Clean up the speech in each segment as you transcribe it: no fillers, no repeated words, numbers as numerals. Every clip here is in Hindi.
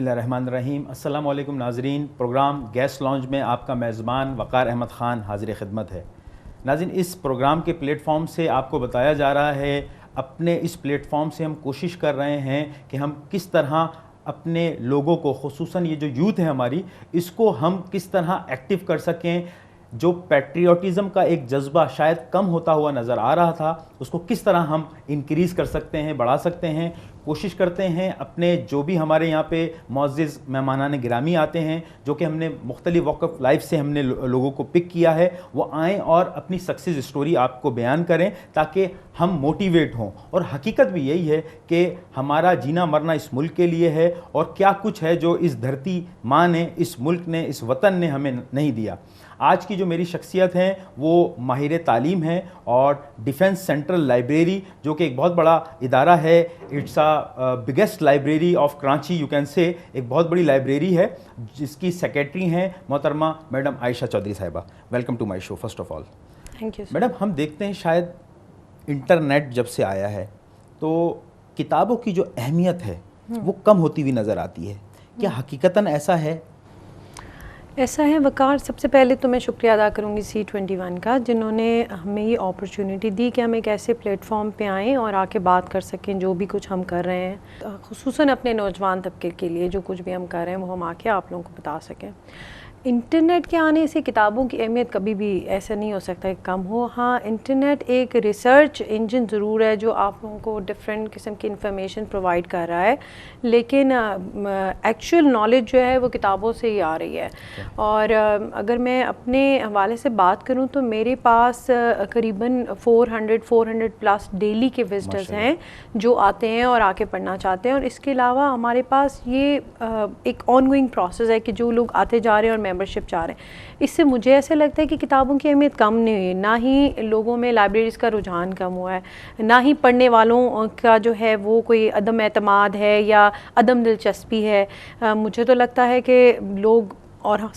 बिस्मिल्लाहिर्रहमानिर्रहीम। अस्सलाम वालेकुम नाज़रीन। प्रोग्राम गेस्ट लॉन्च में आपका मेज़बान वक़ार अहमद ख़ान हाज़िर ख़िदमत है। नाज़रीन, इस प्रोग्राम के प्लेटफॉर्म से आपको बताया जा रहा है, अपने इस प्लेटफॉर्म से हम कोशिश कर रहे हैं कि हम किस तरह अपने लोगों को, ख़ुसूसन ये जो यूथ है हमारी, इसको हम किस तरह एक्टिव कर सकें। जो पैट्रियोटिज़म का एक जज्बा शायद कम होता हुआ नज़र आ रहा था, उसको किस तरह हम इंक्रीज़ कर सकते हैं, बढ़ा सकते हैं। कोशिश करते हैं अपने जो भी हमारे यहाँ पे मुअज़्ज़िज़ मेहमानान गिरामी आते हैं, जो कि हमने मुख्तलिफ़ वॉक ऑफ लाइफ से हमने लोगों को पिक किया है, वो आएँ और अपनी सक्सेस स्टोरी आपको बयान करें ताकि हम मोटिवेट हों। और हकीकत भी यही है कि हमारा जीना मरना इस मुल्क के लिए है, और क्या कुछ है जो इस धरती माँ ने, इस मुल्क ने, इस वतन ने हमें नहीं दिया। आज की जो मेरी शख्सियत है वो माहिर तालीम है और डिफेंस सेंट्रल लाइब्रेरी, जो कि एक बहुत बड़ा इदारा है, it's biggest library of Karachi, you can say, एक बहुत बड़ी लाइब्रेरी है, जिसकी सेक्रेटरी हैं मोहतरमा मैडम आयशा चौधरी साहिबा। Welcome to my show first of all. Thank you madam, हम देखते हैं शायद इंटरनेट जब से आया है तो किताबों की जो अहमियत है वो कम होती हुई नज़र आती है। क्या हकीकतन ऐसा है? ऐसा है वकार। सबसे पहले तो मैं शुक्रिया अदा करूँगी C21 का, जिन्होंने हमें ये अपॉर्चुनिटी दी कि हम एक ऐसे प्लेटफॉर्म पे आएँ और आके बात कर सकें जो भी कुछ हम कर रहे हैं, खुसूसन अपने नौजवान तबके के लिए जो कुछ भी हम कर रहे हैं वो हम आके आप लोगों को बता सकें। इंटरनेट के आने से किताबों की अहमियत कभी भी ऐसा नहीं हो सकता कि कम हो। हाँ, इंटरनेट एक रिसर्च इंजन ज़रूर है जो आप लोगों को डिफरेंट किस्म की इंफॉर्मेशन प्रोवाइड कर रहा है, लेकिन एक्चुअल नॉलेज जो है वो किताबों से ही आ रही है। और अगर मैं अपने हवाले से बात करूं तो मेरे पास करीबन 400 प्लस डेली के विजिटर्स हैं जो आते हैं और आके पढ़ना चाहते हैं। और इसके अलावा हमारे पास ये एक ऑनगोइंग प्रोसेस है कि जो लोग आते जा रहे हैं और मेंबरशिप चाह रहे हैं। इससे मुझे ऐसे लगता है कि किताबों की अहमियत कम नहीं हुई, ना ही लोगों में लाइब्रेरीज़ का रुझान कम हुआ है, ना ही पढ़ने वालों का जो है वो कोई अदम एतमाद है या अदम दिलचस्पी है। मुझे तो लगता है कि लोग और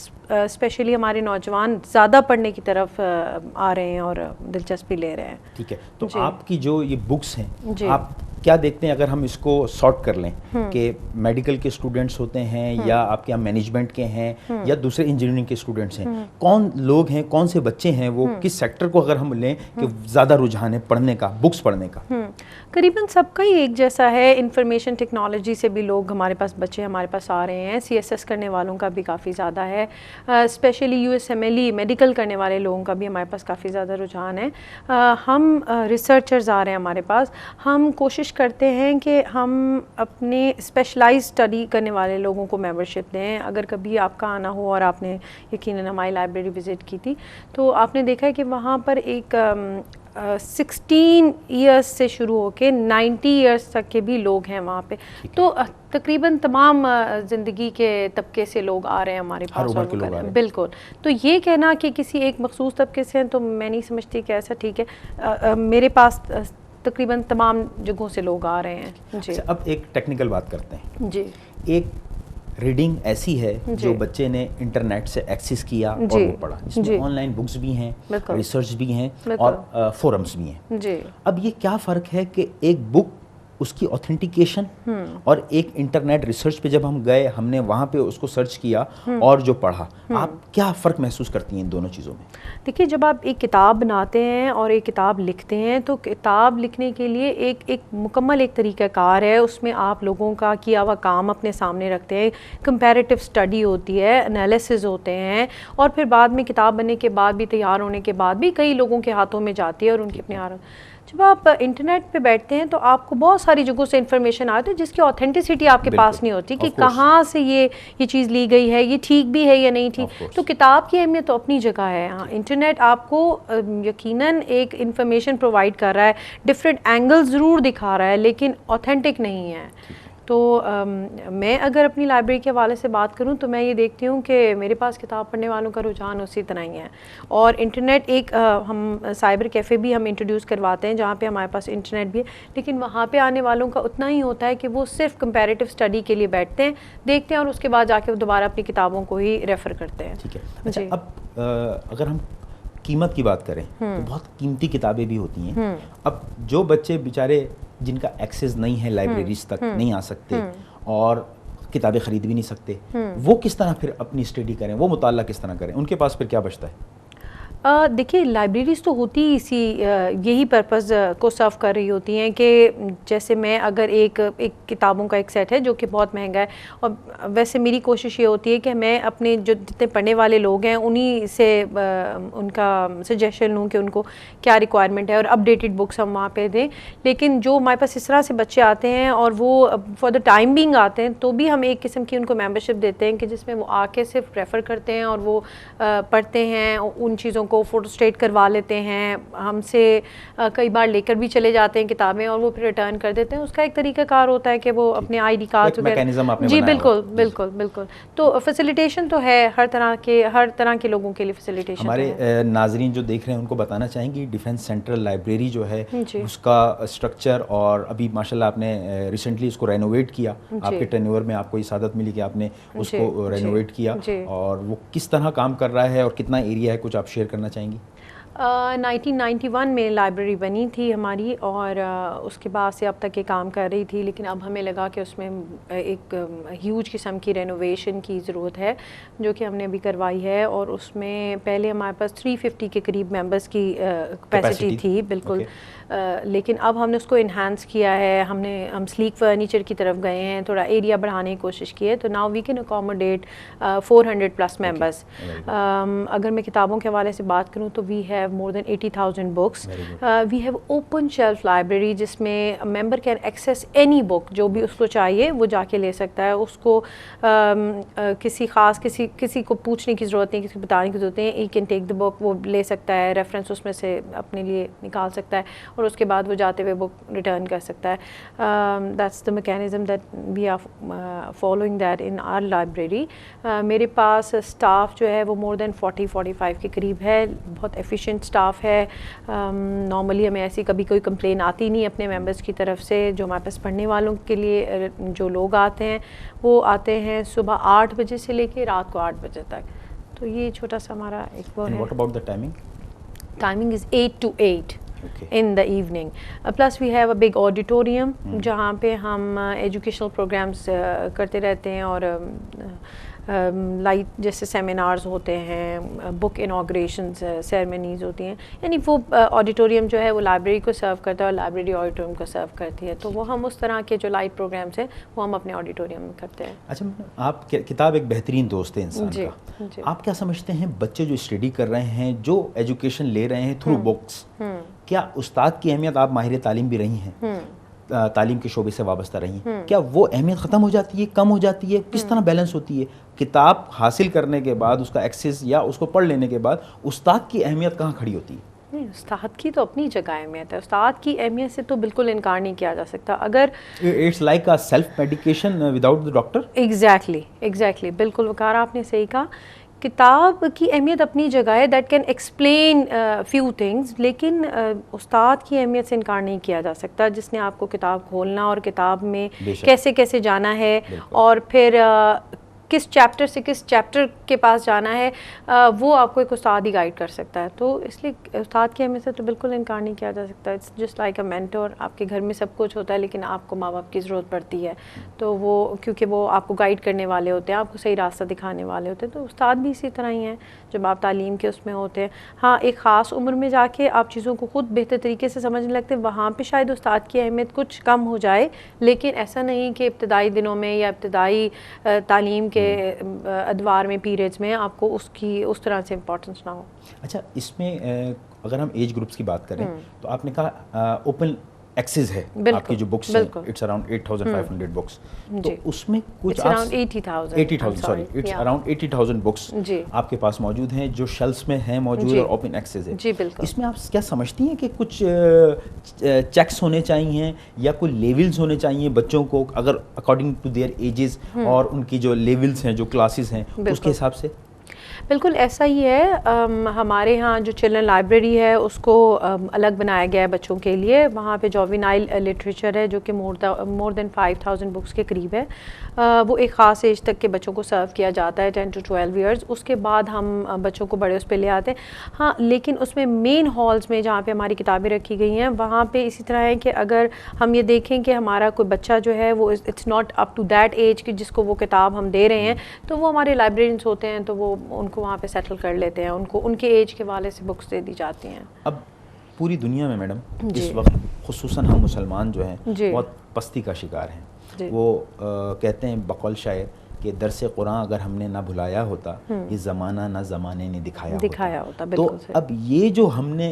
स्पेशली हमारे नौजवान ज़्यादा पढ़ने की तरफ आ रहे हैं और दिलचस्पी ले रहे हैं। ठीक है, तो आपकी जो ये बुक्स हैं, आप क्या देखते हैं, अगर हम इसको सॉर्ट कर लें कि मेडिकल के स्टूडेंट्स होते हैं या आपके यहाँ मैनेजमेंट के हैं या दूसरे इंजीनियरिंग के स्टूडेंट्स हैं, कौन लोग हैं, कौन से बच्चे हैं, वो किस सेक्टर को अगर हम लें कि ज़्यादा रुझान है पढ़ने का, बुक्स पढ़ने का? करीबन सबका ही एक जैसा है। इंफॉर्मेशन टेक्नोलॉजी से भी लोग हमारे पास, बच्चे हमारे पास आ रहे हैं। CSS करने वालों का भी काफ़ी ज़्यादा है, स्पेशली USMLE मेडिकल करने वाले लोगों का भी हमारे पास काफ़ी ज़्यादा रुझान है। हम रिसर्चर्स आ रहे हैं हमारे पास। हम कोशिश करते हैं कि हम अपने स्पेशलाइज स्टडी करने वाले लोगों को मेंबरशिप दें। अगर कभी आपका आना हो और आपने यकीनन हमारी लाइब्रेरी विज़िट की थी तो आपने देखा है कि वहाँ पर एक 16 ईयर्स से शुरू होके 90 ईयर्स तक के भी लोग हैं वहाँ पे। तो तकरीबन तमाम ज़िंदगी के तबके से लोग आ रहे हैं हमारे पास और वो कर रहे हैं। बिल्कुल। तो ये कहना कि किसी एक मखसूस तबके से हैं तो मैं नहीं समझती कि ऐसा ठीक है। मेरे पास तकरीबन तमाम जगहों से लोग आ रहे हैं जी। अब एक टेक्निकल बात करते हैं जी। एक रीडिंग ऐसी है जो बच्चे ने इंटरनेट से एक्सेस किया और वो पढ़ा, जिसमें ऑनलाइन बुक्स भी हैं, रिसर्च भी हैं और फोरम्स भी हैं जी। अब ये क्या फ़र्क है कि एक बुक, उसकी ऑथेंटिकेशन और एक इंटरनेट रिसर्च पे जब हम गए, हमने वहाँ पे उसको सर्च किया और जो पढ़ा, आप क्या फ़र्क महसूस करती हैं इन दोनों चीज़ों में? देखिए, जब आप एक किताब बनाते हैं और एक किताब लिखते हैं तो किताब लिखने के लिए एक मुकम्मल एक तरीक़ाकार है। उसमें आप लोगों का किया हुआ काम अपने सामने रखते हैं, कंपैरेटिव स्टडी होती है, एनालिसिस होते हैं, और फिर बाद में किताब बनने के बाद भी, तैयार होने के बाद भी कई लोगों के हाथों में जाती है और उनके अपने हाथ। जब आप इंटरनेट पे बैठते हैं तो आपको बहुत सारी जगहों से इन्फॉर्मेशन आती है जिसकी ऑथेंटिसिटी आपके पास नहीं होती कि कहाँ से ये चीज़ ली गई है, ये ठीक भी है या नहीं ठीक। तो किताब की अहमियत तो अपनी जगह है। हाँ, इंटरनेट आपको यकीनन एक इन्फॉर्मेशन प्रोवाइड कर रहा है, डिफरेंट एंगल्स ज़रूर दिखा रहा है, लेकिन ऑथेंटिक नहीं है। तो मैं अगर अपनी लाइब्रेरी के हवाले से बात करूं तो मैं ये देखती हूं कि मेरे पास किताब पढ़ने वालों का रुझान उसी तरह ही है। और इंटरनेट एक हम साइबर कैफ़े भी हम इंट्रोड्यूस करवाते हैं जहां पे हमारे पास इंटरनेट भी है, लेकिन वहां पे आने वालों का उतना ही होता है कि वो सिर्फ कंपैरेटिव स्टडी के लिए बैठते हैं, देखते हैं और उसके बाद जाके वो दोबारा अपनी किताबों को ही रेफ़र करते हैं। ठीक है। अच्छा, अब अगर हम कीमत की बात करें तो बहुत कीमती किताबें भी होती हैं। अब जो बच्चे बेचारे जिनका एक्सेस नहीं है, लाइब्रेरीज तक नहीं आ सकते और किताबें ख़रीद भी नहीं सकते, वो किस तरह फिर अपनी स्टडी करें, वो मुताला किस तरह करें, उनके पास फिर क्या बचता है? देखिए लाइब्रेरीज़ तो होती ही इसी यही पर्पज़ को सर्व कर रही होती हैं कि जैसे मैं अगर एक किताबों का एक सेट है जो कि बहुत महंगा है, और वैसे मेरी कोशिश ये होती है कि मैं अपने जो जितने पढ़ने वाले लोग हैं उन्हीं से उनका सजेशन लूँ कि उनको क्या रिक्वायरमेंट है और अपडेटेड बुक्स हम वहाँ पे दें। लेकिन जो हमारे पास इस तरह से बच्चे आते हैं और वो फॉर द टाइम बीइंग आते हैं, तो भी हम एक किस्म की उनको मेंबरशिप देते हैं कि जिसमें वो आके सिर्फ रेफ़र करते हैं और वो पढ़ते हैं, उन चीज़ों को फ़ोटो स्टेट करवा लेते हैं हमसे, कई बार लेकर भी चले जाते हैं किताबें और वो फिर रिटर्न कर देते हैं। उसका एक तरीकाकार होता है कि वो अपने ID कार्ड वगैरह, जी बिल्कुल बिल्कुल बिल्कुल। तो फैसिलिटेशन तो है हर तरह के लोगों के लिए फैसिलिटेशन। हमारे नाजरीन जो देख रहे हैं उनको बताना चाहेंगी डिफेंस सेंट्रल लाइब्रेरी जो है उसका स्ट्रक्चर, और अभी माशाल्लाह आपने रिसेंटली उसको रेनोवेट किया, आपके टेन्योर में आपको ये सादत मिली कि आपने उसको रेनोवेट किया, और वो किस तरह काम कर रहा है और कितना एरिया है, कुछ आप शेयर करना चाहेंगी? 1991 में लाइब्रेरी बनी थी हमारी, और उसके बाद से अब तक ये काम कर रही थी, लेकिन अब हमें लगा कि उसमें एक ह्यूज किस्म की रेनोवेशन की ज़रूरत है जो कि हमने अभी करवाई है। और उसमें पहले हमारे पास 350 के करीब मेंबर्स की कैपेसिटी थी बिल्कुल, लेकिन अब हमने उसको इन्हांस किया है, हम स्लीक फर्नीचर की तरफ गए हैं, थोड़ा एरिया बढ़ाने की कोशिश की है, तो now we can accommodate 400+ members. अगर मैं किताबों के हवाले से बात करूँ तो we have more than 80,000 books. We have open shelf library जिसमें member can access any book, जो भी उसको चाहिए वो जाके ले सकता है, उसको किसी को पूछने की ज़रूरत नहीं, किसी को बताने की ज़रूरत नहीं, he can take the book, वो ले सकता है, रेफरेंस उसमें से अपने लिए निकाल सकता है और उसके बाद वो जाते हुए बुक रिटर्न कर सकता है। That's the mechanism that we are following that in our library. मेरे पास स्टाफ जो है वो more than 40-45 के करीब है, बहुत एफिशिएंट स्टाफ है। नॉर्मली हमें ऐसी कभी कोई कंप्लेन आती नहीं अपने मेंबर्स की तरफ से। जो हमारे पास पढ़ने वालों के लिए जो लोग आते हैं वो आते हैं सुबह 8 बजे से लेके रात को 8 बजे तक। तो ये छोटा सा हमारा एक वो है। What about the timing? Timing is 8 to 8 in the evening. Plus we have a big auditorium जहाँ पे हम educational programs करते रहते हैं, और लाइट जैसे सेमिनार्स होते हैं, बुक इनॉग्रेशंस सेरेमनीज़ होती हैं, यानी वो ऑडिटोरियम जो है वो लाइब्रेरी को सर्व करता है और लाइब्रेरी ऑडिटोरियम को सर्व करती है। तो वो हम उस तरह के जो लाइट प्रोग्राम्स हैं वो हम अपने ऑडिटोरियम में करते हैं। अच्छा, आप किताब एक बेहतरीन दोस्त है इंसान का, आप क्या समझते हैं बच्चे जो स्टडी कर रहे हैं, जो एजुकेशन ले रहे हैं थ्रू बुक्स, क्या उस्ताद की अहमियत, आप माहिर तालीम भी रही हैं, तालीम के शोबे से वाबस्ता रही हैं, क्या वो अहमियत ख़त्म हो जाती है, कम हो जाती है, किस तरह बैलेंस होती है? किताब हासिल करने के बाद उसका एक्सेस या उसको पढ़ लेने के बाद उस्ताद की अहमियत कहाँ खड़ी होती है? नहीं, उस्ताद की तो अपनी जगह अहमियत है, उस्ताद की अहमियत से तो बिल्कुल इनकार नहीं किया जा सकता। अगर it's like a self medication without the doctor. Exactly बिल्कुल वकार आपने सही कहा। किताब की अहमियत अपनी जगह है, that can explain few things, लेकिन उस्ताद की अहमियत से इनकार नहीं किया जा सकता, जिसने आपको किताब खोलना और किताब में कैसे कैसे जाना है और फिर किस चैप्टर से किस चैप्टर के पास जाना है, वो आपको एक उस्ताद ही गाइड कर सकता है। तो इसलिए उस्ताद की अहमियत से तो बिल्कुल इनकार नहीं किया जा सकता। It's just like a mentor. आपके घर में सब कुछ होता है लेकिन आपको माँ बाप की ज़रूरत पड़ती है, तो वो क्योंकि वो आपको गाइड करने वाले होते हैं, आपको सही रास्ता दिखाने वाले होते हैं। तो उस्ताद भी इसी तरह ही हैं जब आप तालीम के उसमें होते हैं। हाँ, एक ख़ास उम्र में जाके आप चीज़ों को ख़ुद बेहतर तरीके से समझने लगते हैं, वहाँ पर शायद उस्ताद की अहमियत कुछ कम हो जाए, लेकिन ऐसा नहीं कि इब्तदाई दिनों में या इब्तदाई तालीम के अदवार में, पीरियड्स में आपको उसकी उस तरह से इम्पोर्टेंस ना हो। अच्छा, इसमें अगर हम एज ग्रुप्स की बात करें तो आपने कहा ओपन एक्सेस है आपकी जो बुक्स हैं, इट्स अराउंड 8,500 बुक्स, तो उसमें कुछ around 80,000 sorry it's around 80,000 books आपके पास मौजूद हैं जो शेल्फ्स में हैं मौजूद और ओपन एक्सेस है। जी बिल्कुल। इसमें आप क्या समझती हैं कि कुछ चेक्स होने चाहिए या कोई लेवल्स होने चाहिए बच्चों को, अगर अकॉर्डिंग टू देयर एजेस और उनकी जो लेवल्स हैं, जो क्लासेस हैं, उसके हिसाब से? बिल्कुल ऐसा ही है। हमारे यहाँ जो चिल्ड्रन लाइब्रेरी है उसको अलग बनाया गया है बच्चों के लिए। वहाँ पे जॉविनाइल लिटरेचर है जो कि मोर देन 5000 बुक्स के करीब है। वो एक ख़ास एज तक के बच्चों को सर्व किया जाता है, 10 to 12 ईयर्स। उसके बाद हम बच्चों को बड़े उस पर ले आते हैं। हाँ, लेकिन उसमें मेन हॉल्स में जहाँ पे हमारी किताबें रखी गई हैं वहाँ पे इसी तरह है कि अगर हम ये देखें कि हमारा कोई बच्चा जो है वो it's not up to that age कि जिसको वो किताब हम दे रहे हैं, तो वो हमारे लाइब्रेरियंस होते हैं तो वो उनको वहाँ पे सेटल कर लेते हैं, उनको उनके एज के वाले से बुक्स दे दी जाती हैं। अब पूरी दुनिया में मैडम इस वक्त खुसूसन हम मुसलमान जो हैं बहुत पस्ती का शिकार हैं। वो कहते हैं बकौल शायर कि दरसे कुरान अगर हमने ना भुलाया होता ये ज़माना ना ज़माने ने दिखाया होता। तो अब ये जो हमने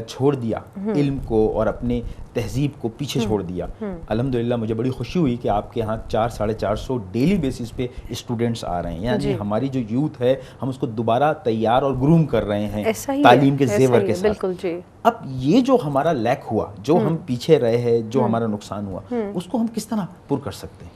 छोड़ दिया इल्म को और अपने तहजीब को पीछे छोड़ दिया, अल्हम्दुलिल्लाह मुझे बड़ी खुशी हुई कि आपके यहाँ 400-450 डेली बेसिस पे स्टूडेंट्स आ रहे हैं। यानी हमारी जो यूथ है हम उसको दोबारा तैयार और ग्रूम कर रहे हैं तालीम के जेवर के साथ। बिल्कुल जी। अब ये जो हमारा लैक हुआ, जो हम पीछे रहे हैं, जो हमारा नुकसान हुआ, उसको हम किस तरह पूरा कर सकते हैं?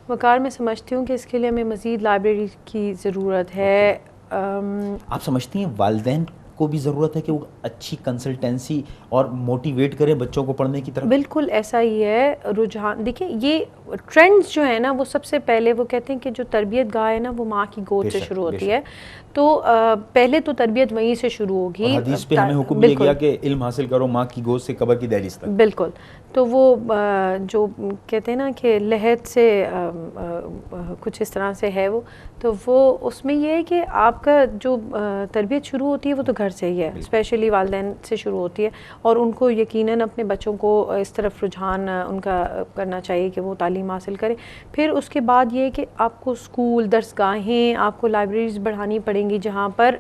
वकार, मैं समझती हूँ कि इसके लिए हमें मज़ीद लाइब्रेरी की ज़रूरत है। आप समझती हैं वालिदैन को भी ज़रूरत है कि वो अच्छी कंसल्टेंसी और मोटिवेट करें बच्चों को पढ़ने की तरफ? बिल्कुल ऐसा ही है। रुझान देखिए, ये ट्रेंड्स जो है ना वो सबसे पहले वो कहते हैं कि जो तरबियत गाह है ना वो माँ की गोद से शुरू होती है। तो पहले तो तरबियत वहीं से शुरू होगी। हदीस पे हमें हुक्म दिया गया कि इल्म हासिल करो माँ की गोद से कब्र की दहलीज तक। बिल्कुल। तो वो जो कहते हैं ना कि लहद से कुछ इस तरह से है वो, तो वो उसमें ये है कि आपका जो तरबियत शुरू होती है वो तो घर से ही है, स्पेशली वालिदैन से शुरू होती है। और उनको यकीनन अपने बच्चों को इस तरफ रुझान उनका करना चाहिए कि वो तालीम हासिल करें। फिर उसके बाद ये है कि आपको स्कूल, दरसगाहें, आपको लाइब्रेरीज़ बढ़ानी पड़ेंगी जहाँ पर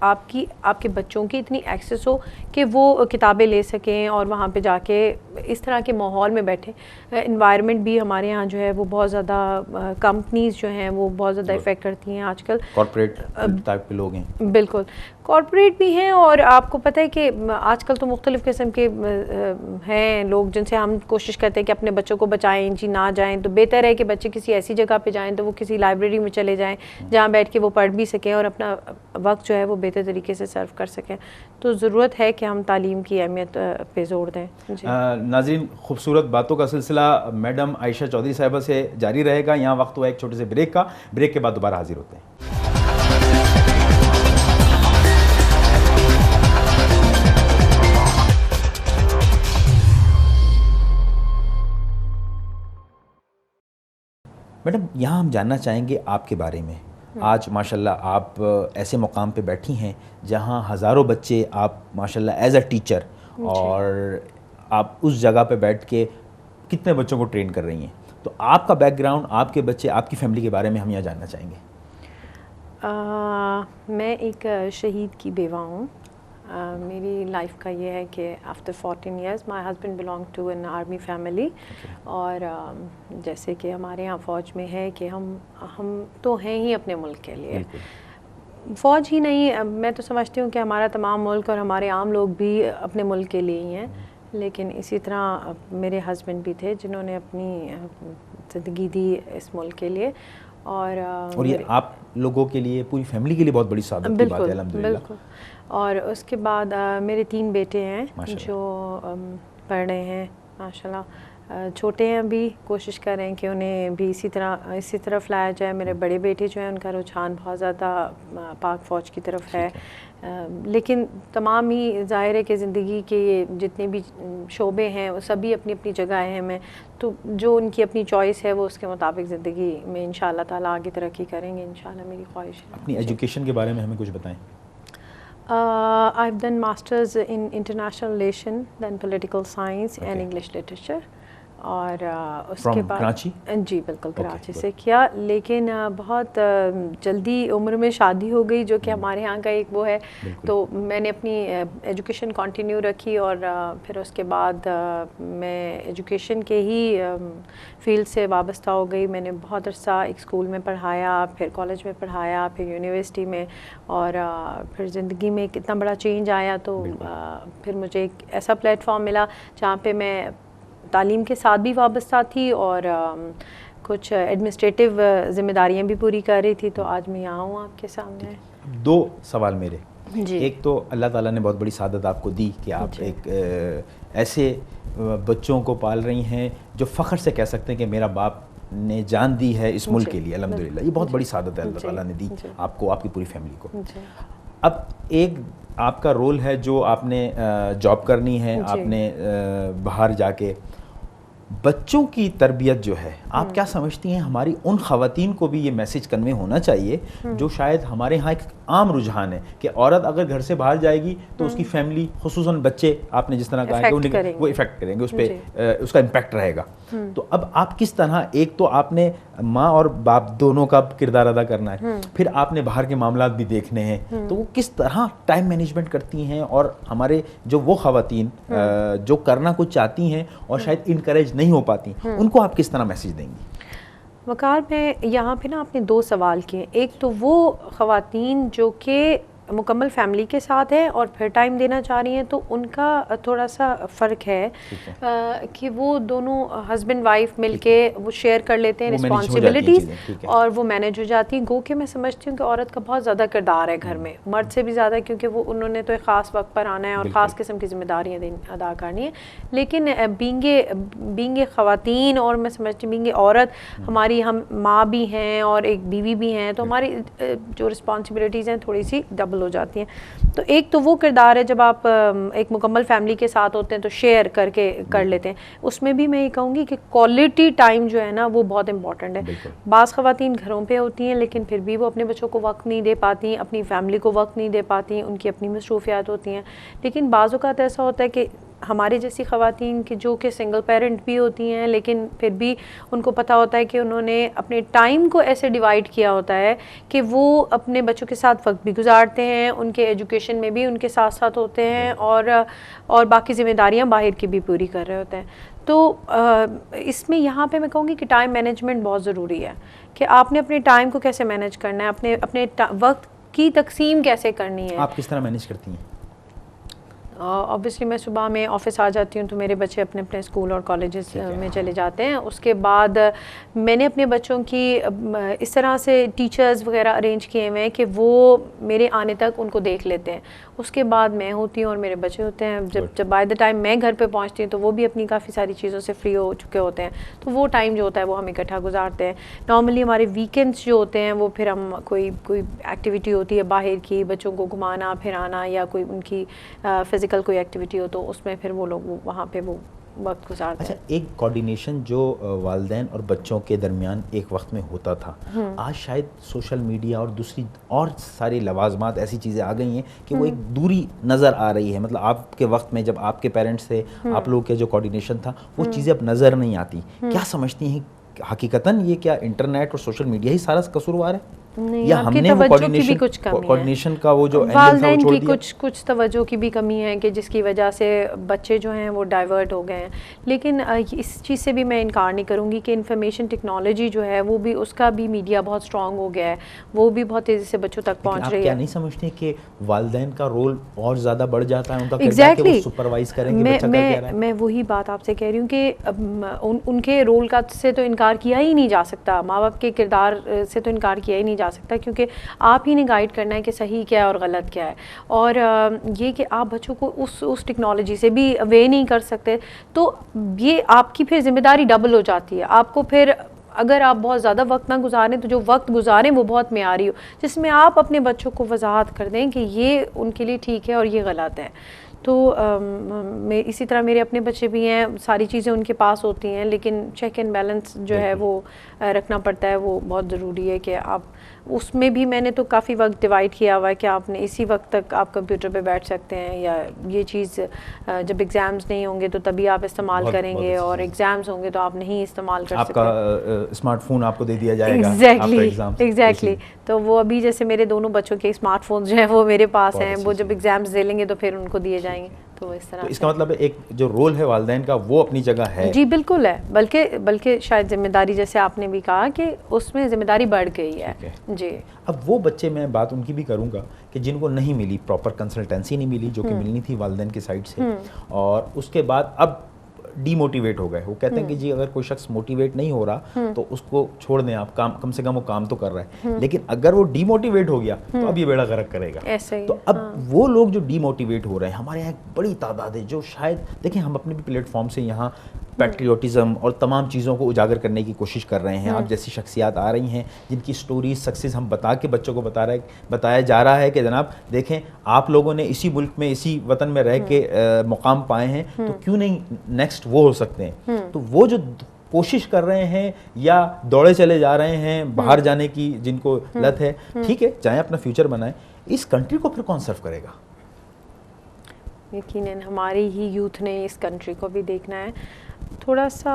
आपके बच्चों की इतनी एक्सेस हो कि वो किताबें ले सकें और वहाँ पे जाके इस तरह के माहौल में बैठे। इन्वायरमेंट भी हमारे यहाँ जो है वो बहुत ज़्यादा, कंपनीज़ जो हैं वो बहुत ज़्यादा इफ़ेक्ट करती हैं आजकल। कॉर्पोरेट टाइप के लोग हैं। बिल्कुल, कॉर्पोरेट भी हैं और आपको पता है कि आजकल तो मुख्तलिफ़ किस्म के हैं लोग जिनसे हम कोशिश करते हैं कि अपने बच्चों को बचाएं, जी ना जाएं। तो बेहतर है कि बच्चे किसी ऐसी जगह पे जाएं, तो वो किसी लाइब्रेरी में चले जाएं जहाँ बैठ के वो पढ़ भी सकें और अपना वक्त जो है वो बेहतर तरीके से सर्व कर सकें। तो ज़रूरत है कि हम तालीम की अहमियत पे जोर दें। नाज़रीन, खूबसूरत बातों का सिलसिला मैडम आयशा चौधरी साहिबा से जारी रहेगा। यहाँ वक्त हुआ एक छोटे से ब्रेक का। ब्रेक के बाद दोबारा हाजिर होते हैं। मैडम, यहाँ हम जानना चाहेंगे आपके बारे में। आज माशाल्लाह आप ऐसे मुकाम पे बैठी हैं जहाँ हज़ारों बच्चे, आप माशाल्लाह एज अ टीचर, और आप उस जगह पे बैठ के कितने बच्चों को ट्रेन कर रही हैं। तो आपका बैकग्राउंड, आपके बच्चे, आपकी फैमिली के बारे में हम यहाँ जानना चाहेंगे। मैं एक शहीद की बेवा हूँ। मेरी लाइफ का ये है कि after 14 years my husband belong to an army family. और जैसे कि हमारे यहाँ फ़ौज में है कि हम तो हैं ही अपने मुल्क के लिए। फ़ौज ही नहीं, मैं तो समझती हूँ कि हमारा तमाम मुल्क और हमारे आम लोग भी अपने मुल्क के लिए ही हैं। लेकिन इसी तरह मेरे हस्बैंड भी थे जिन्होंने अपनी ज़िंदगी दी इस मुल्क के लिए। और ये आप लोगों के लिए, पूरी फैमिली के लिए बहुत बड़ी सादत की बात है, अल्हम्दुलिल्लाह। बिल्कुल। और उसके बाद मेरे 3 बेटे हैं जो पढ़ रहे हैं माशाल्लाह। छोटे हैं अभी, कोशिश कर रहे हैं कि उन्हें भी इसी तरफ लाया जाए। मेरे बड़े बेटे जो हैं उनका रुझान बहुत ज़्यादा पाक फ़ौज की तरफ है। लेकिन तमाम ही ज़ाहिर है कि ज़िंदगी के ये जितने भी शोबे हैं वो सभी अपनी अपनी जगह अहम हैं। तो जो उनकी अपनी चॉइस है वो उसके मुताबिक ज़िंदगी में इंशाअल्लाह ताला आगे तरक्की करेंगे, इंशाअल्लाह मेरी ख्वाहिश है। अपनी एजुकेशन के बारे में हमें कुछ बताएं। I've done masters in international relation, then political science and English literature. और उसके बाद कराची? जी बिल्कुल, कराची से किया। लेकिन बहुत जल्दी उम्र में शादी हो गई जो कि हमारे यहाँ का एक वो है। तो मैंने अपनी एजुकेशन कंटिन्यू रखी और फिर उसके बाद मैं एजुकेशन के ही फील्ड से वाबस्ता हो गई। मैंने बहुत अरसा एक स्कूल में पढ़ाया, फिर कॉलेज में पढ़ाया, फिर यूनिवर्सिटी में। और फिर ज़िंदगी में कितना बड़ा चेंज आया तो फिर मुझे एक ऐसा प्लेटफॉर्म मिला जहाँ पे मैं तालीम के साथ भी वाबस्ता थी और कुछ एडमिनिस्ट्रेटिव ज़िम्मेदारियां भी पूरी कर रही थी। तो आज मैं यहाँ हूँ आपके सामने। दो सवाल मेरे। जी। एक तो अल्लाह ताला ने बहुत बड़ी सादत आपको दी कि आप एक ऐसे बच्चों को पाल रही हैं जो फ़ख्र से कह सकते हैं कि मेरा बाप ने जान दी है इस मुल्क के लिए, अल्हम्दुलिल्लाह। ये बहुत बड़ी सादत है अल्लाह ताला ने दी आपको, आपकी पूरी फैमिली को। अब एक आपका रोल है जो आपने जॉब करनी है, आपने बाहर जाके बच्चों की तरबियत जो है, आप क्या समझती हैं हमारी उन ख़वातीन को भी ये मैसेज कन्वे होना चाहिए जो शायद हमारे यहाँ एक आम रुझान है कि औरत अगर घर से बाहर जाएगी तो उसकी फैमिली, खुसूसन बच्चे, आपने जिस तरह कहा कि उन्हें वो इफ़ेक्ट करेंगे, उस पर उसका इम्पैक्ट रहेगा। तो अब आप किस तरह, एक तो आपने माँ और बाप दोनों का किरदार अदा करना है, फिर आपने बाहर के मामलात भी देखने हैं, तो वो किस तरह टाइम मैनेजमेंट करती हैं, और हमारे जो वो ख़वातीन जो करना कुछ चाहती हैं और शायद इनकरेज नहीं हो पाती, उनको आप किस तरह मैसेज देंगी? वकार में यहाँ पे ना आपने दो सवाल किए। एक तो वो ख़वातीन जो कि मुकम्मल फैमिली के साथ है और फिर टाइम देना चाह रही हैं, तो उनका थोड़ा सा फ़र्क है कि वो दोनों हस्बैंड वाइफ मिलके वो शेयर कर लेते हैं रिस्पॉन्सिबिलिटीज़ और वो मैनेज हो जाती हैं। गो कि मैं समझती हूँ कि औरत का बहुत ज़्यादा किरदार है घर में, मर्द से भी ज़्यादा, क्योंकि वो उन्होंने तो एक ख़ास वक्त पर आना है और ख़ास किस्म की जिम्मेदारियाँ अदा करनी है। लेकिन बींगे ख़वातीन, और मैं समझती हूँ बींगे औरत, हमारी हम माँ भी हैं और एक बीवी भी हैं, तो हमारी जो रिस्पॉन्सिबिलिटीज़ हैं थोड़ी सी डबल हो जाती हैं। तो एक तो वो किरदार है जब आप एक मुकम्मल फैमिली के साथ होते हैं तो शेयर करके कर लेते हैं। उसमें भी मैं ये कहूँगी कि क्वालिटी टाइम जो है ना वो बहुत इंपॉर्टेंट है। बाज़ ख़वातीन घरों पे होती हैं लेकिन फिर भी वो अपने बच्चों को वक्त नहीं दे पाती, अपनी फैमिली को वक्त नहीं दे पाती, उनकी अपनी मसरूफियात होती हैं। लेकिन बाज़ औक़ात ऐसा होता है कि हमारी जैसी ख़वातीन की जो कि सिंगल पेरेंट भी होती हैं, लेकिन फिर भी उनको पता होता है कि उन्होंने अपने टाइम को ऐसे डिवाइड किया होता है कि वो अपने बच्चों के साथ वक्त भी गुजारते हैं, उनके एजुकेशन में भी उनके साथ साथ होते हैं और बाकी ज़िम्मेदारियाँ बाहर की भी पूरी कर रहे होते हैं। तो इसमें यहाँ पे मैं कहूँगी कि टाइम मैनेजमेंट बहुत ज़रूरी है कि आपने अपने टाइम को कैसे मैनेज करना है, अपने वक्त की तकसीम कैसे करनी है। आप किस तरह मैनेज करती हैं? ऑब्वियसली मैं सुबह में ऑफ़िस आ जाती हूँ तो मेरे बच्चे अपने अपने स्कूल और कॉलेजेस में चले जाते हैं। उसके बाद मैंने अपने बच्चों की इस तरह से टीचर्स वगैरह अरेंज किए हुए हैं कि वो मेरे आने तक उनको देख लेते हैं। उसके बाद मैं होती हूँ और मेरे बच्चे होते हैं। जब बाय द टाइम मैं घर पे पहुँचती हूँ तो वो भी अपनी काफ़ी सारी चीज़ों से फ्री हो चुके होते हैं, तो वो टाइम जो होता है वो हम इकट्ठा गुजारते हैं। नॉर्मली हमारे वीकेंड्स जो होते हैं वो फिर हम कोई एक्टिविटी होती है बाहर की, बच्चों को घुमाना फिराना या कोई उनकी फिज़िकल कोई एक्टिविटी हो तो उसमें फिर वो लोग वहाँ पे वो वक्त गुजारते हैं। अच्छा, एक कोऑर्डिनेशन जो वालिदैन और बच्चों के दरमियान एक वक्त में होता था, आज शायद सोशल मीडिया और दूसरी और सारी लवाजमात ऐसी चीज़ें आ गई हैं कि वो एक दूरी नज़र आ रही है। मतलब आपके वक्त में जब आपके पेरेंट्स थे, आप लोगों के जो कोऑर्डिनेशन था वो चीज़ें अब नज़र नहीं आती। क्या समझती हैं हकीकतन ये क्या इंटरनेट और सोशल मीडिया ही सारा कसूरवार है, या हमने वो कोऑर्डिनेशन का वो जो वालिदैन की कुछ तवज्जो की भी कमी है कि जिसकी वजह से बच्चे जो हैं वो डाइवर्ट हो गए हैं। लेकिन इस चीज़ से भी मैं इनकार नहीं करूँगी कि इंफॉर्मेशन टेक्नोलॉजी जो है वो भी, उसका भी मीडिया बहुत स्ट्रॉन्ग हो गया है, वो भी बहुत तेज़ी से बच्चों तक पहुँच रही है। क्या नहीं समझते कि वालिदैन का रोल और ज़्यादा बढ़ जाता है, उनका किरदार कि वो सुपरवाइज करेंगे बच्चा कर क्या रहा है? मैं वही बात आपसे कह रही हूँ कि उनके रोल का से तो इनकार किया ही नहीं जा सकता, माँ बाप के किरदार से तो इनकार किया ही नहीं जा सकता, क्योंकि आप ही ने गाइड करना है कि सही क्या है और गलत क्या है। और ये कि आप बच्चों को उस टेक्नोलॉजी से भी अवे नहीं कर सकते, तो ये आपकी फिर जिम्मेदारी डबल हो जाती है। आपको फिर अगर आप बहुत ज़्यादा वक्त ना गुजारें तो जो वक्त गुजारें वो बहुत मेयारी हो, जिसमें आप अपने बच्चों को वजाहत कर दें कि ये उनके लिए ठीक है और ये गलत है। तो मैं इसी तरह मेरे अपने बच्चे भी हैं, सारी चीज़ें उनके पास होती हैं, लेकिन चेक एंड बैलेंस जो है वो रखना पड़ता है, वो बहुत ज़रूरी है कि आप उसमें भी मैंने तो काफ़ी वक्त डिवाइड किया हुआ है कि आपने इसी वक्त तक आप कंप्यूटर पे बैठ सकते हैं, या ये चीज़ जब एग्ज़ाम्स नहीं होंगे तो तभी आप इस्तेमाल करेंगे, और एग्ज़ाम्स होंगे तो आप नहीं इस्तेमाल कर सकते। आपका स्मार्टफोन आपको दे दिया जाएगा। एग्जैक्टली। तो वो अभी जैसे मेरे दोनों बच्चों के स्मार्टफोन जो हैं वो मेरे पास हैं, वो जब एग्ज़ाम्स दे लेंगे तो फिर उनको दिए जाएंगे। तो इस तरह, तो इसका मतलब है एक जो रोल है वालिदैन का वो अपनी जगह है। जी बिल्कुल है, बल्कि शायद जिम्मेदारी, जैसे आपने भी कहा कि उसमें जिम्मेदारी बढ़ गई है। जी, अब वो बच्चे, मैं बात उनकी भी करूंगा कि जिनको नहीं मिली, प्रॉपर कंसल्टेंसी नहीं मिली जो कि मिलनी थी वालिदैन की साइड से, और उसके बाद अब डीमोटिवेट हो गए। वो कहते हैं कि जी अगर कोई शख्स मोटिवेट नहीं हो रहा तो उसको छोड़ दें आप, काम कम से कम वो काम तो कर रहा है। लेकिन अगर वो डीमोटिवेट हो गया तो अब ये बेड़ा गर्क करेगा। ऐसे ही, तो अब वो लोग जो डीमोटिवेट हो रहे हैं, हमारे यहाँ एक बड़ी तादाद है जो शायद, देखिए हम अपने भी प्लेटफॉर्म से यहाँ पैट्रियोटिज्म और तमाम चीज़ों को उजागर करने की कोशिश कर रहे हैं। आप जैसी शख्सियात आ रही हैं जिनकी स्टोरीज सक्सेस हम बता के बच्चों को बताया जा रहा है कि जनाब देखें आप लोगों ने इसी मुल्क में, इसी वतन में रह के मुकाम पाए हैं, तो क्यों नहीं नेक्स्ट वो हो सकते हैं। तो वो जो कोशिश कर रहे हैं या दौड़े चले जा रहे हैं बाहर जाने की, जिनको लत है, ठीक है, चाहे अपना फ्यूचर बनाएं, इस कंट्री को फिर कौन सर्व करेगा? यकीनन हमारी ही यूथ ने इस कंट्री को भी देखना है। थोड़ा सा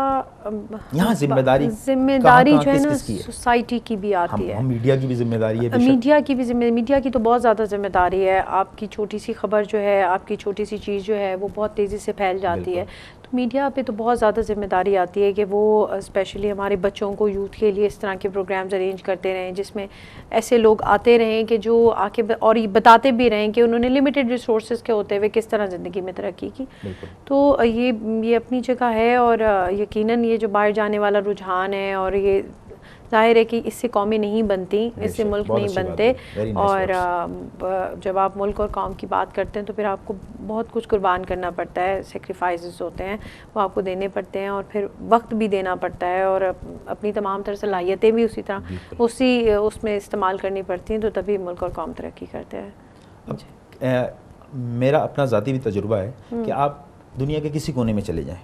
यहाँ जिम्मेदारी जो है ना सोसाइटी की भी आती है, मीडिया की भी जिम्मेदारी है, मीडिया की तो बहुत ज़्यादा जिम्मेदारी है। आपकी छोटी सी खबर जो है, आपकी छोटी सी चीज़ जो है वो बहुत तेज़ी से फैल जाती है। तो मीडिया पे तो बहुत ज़्यादा जिम्मेदारी आती है कि वो स्पेशली हमारे बच्चों को, यूथ के लिए इस तरह के प्रोग्राम्स अरेंज करते रहें जिसमें ऐसे लोग आते रहें कि जो आके और ये बताते भी रहें कि उन्होंने लिमिटेड रिसोर्सेज के होते हुए किस तरह ज़िंदगी में तरक्की की। तो ये अपनी जगह है और यकीनन ये जो बाहर जाने वाला रुझान है, और ये जाहिर है कि इससे कौमें नहीं बनती, इससे मुल्क नहीं बनते। और जब आप मुल्क और कौम की बात करते हैं तो फिर आपको बहुत कुछ कुर्बान करना पड़ता है, सेक्रीफाइसेस होते हैं वो आपको देने पड़ते हैं, और फिर वक्त भी देना पड़ता है, और अपनी तमाम तरह सलाहियतें भी उसी तरह उसमें इस्तेमाल करनी पड़ती हैं, तो तभी मुल्क और कौम तरक्की करते हैं। मेरा अपना ज़ाती भी तजुर्बा है कि आप दुनिया के किसी कोने में चले जाएं,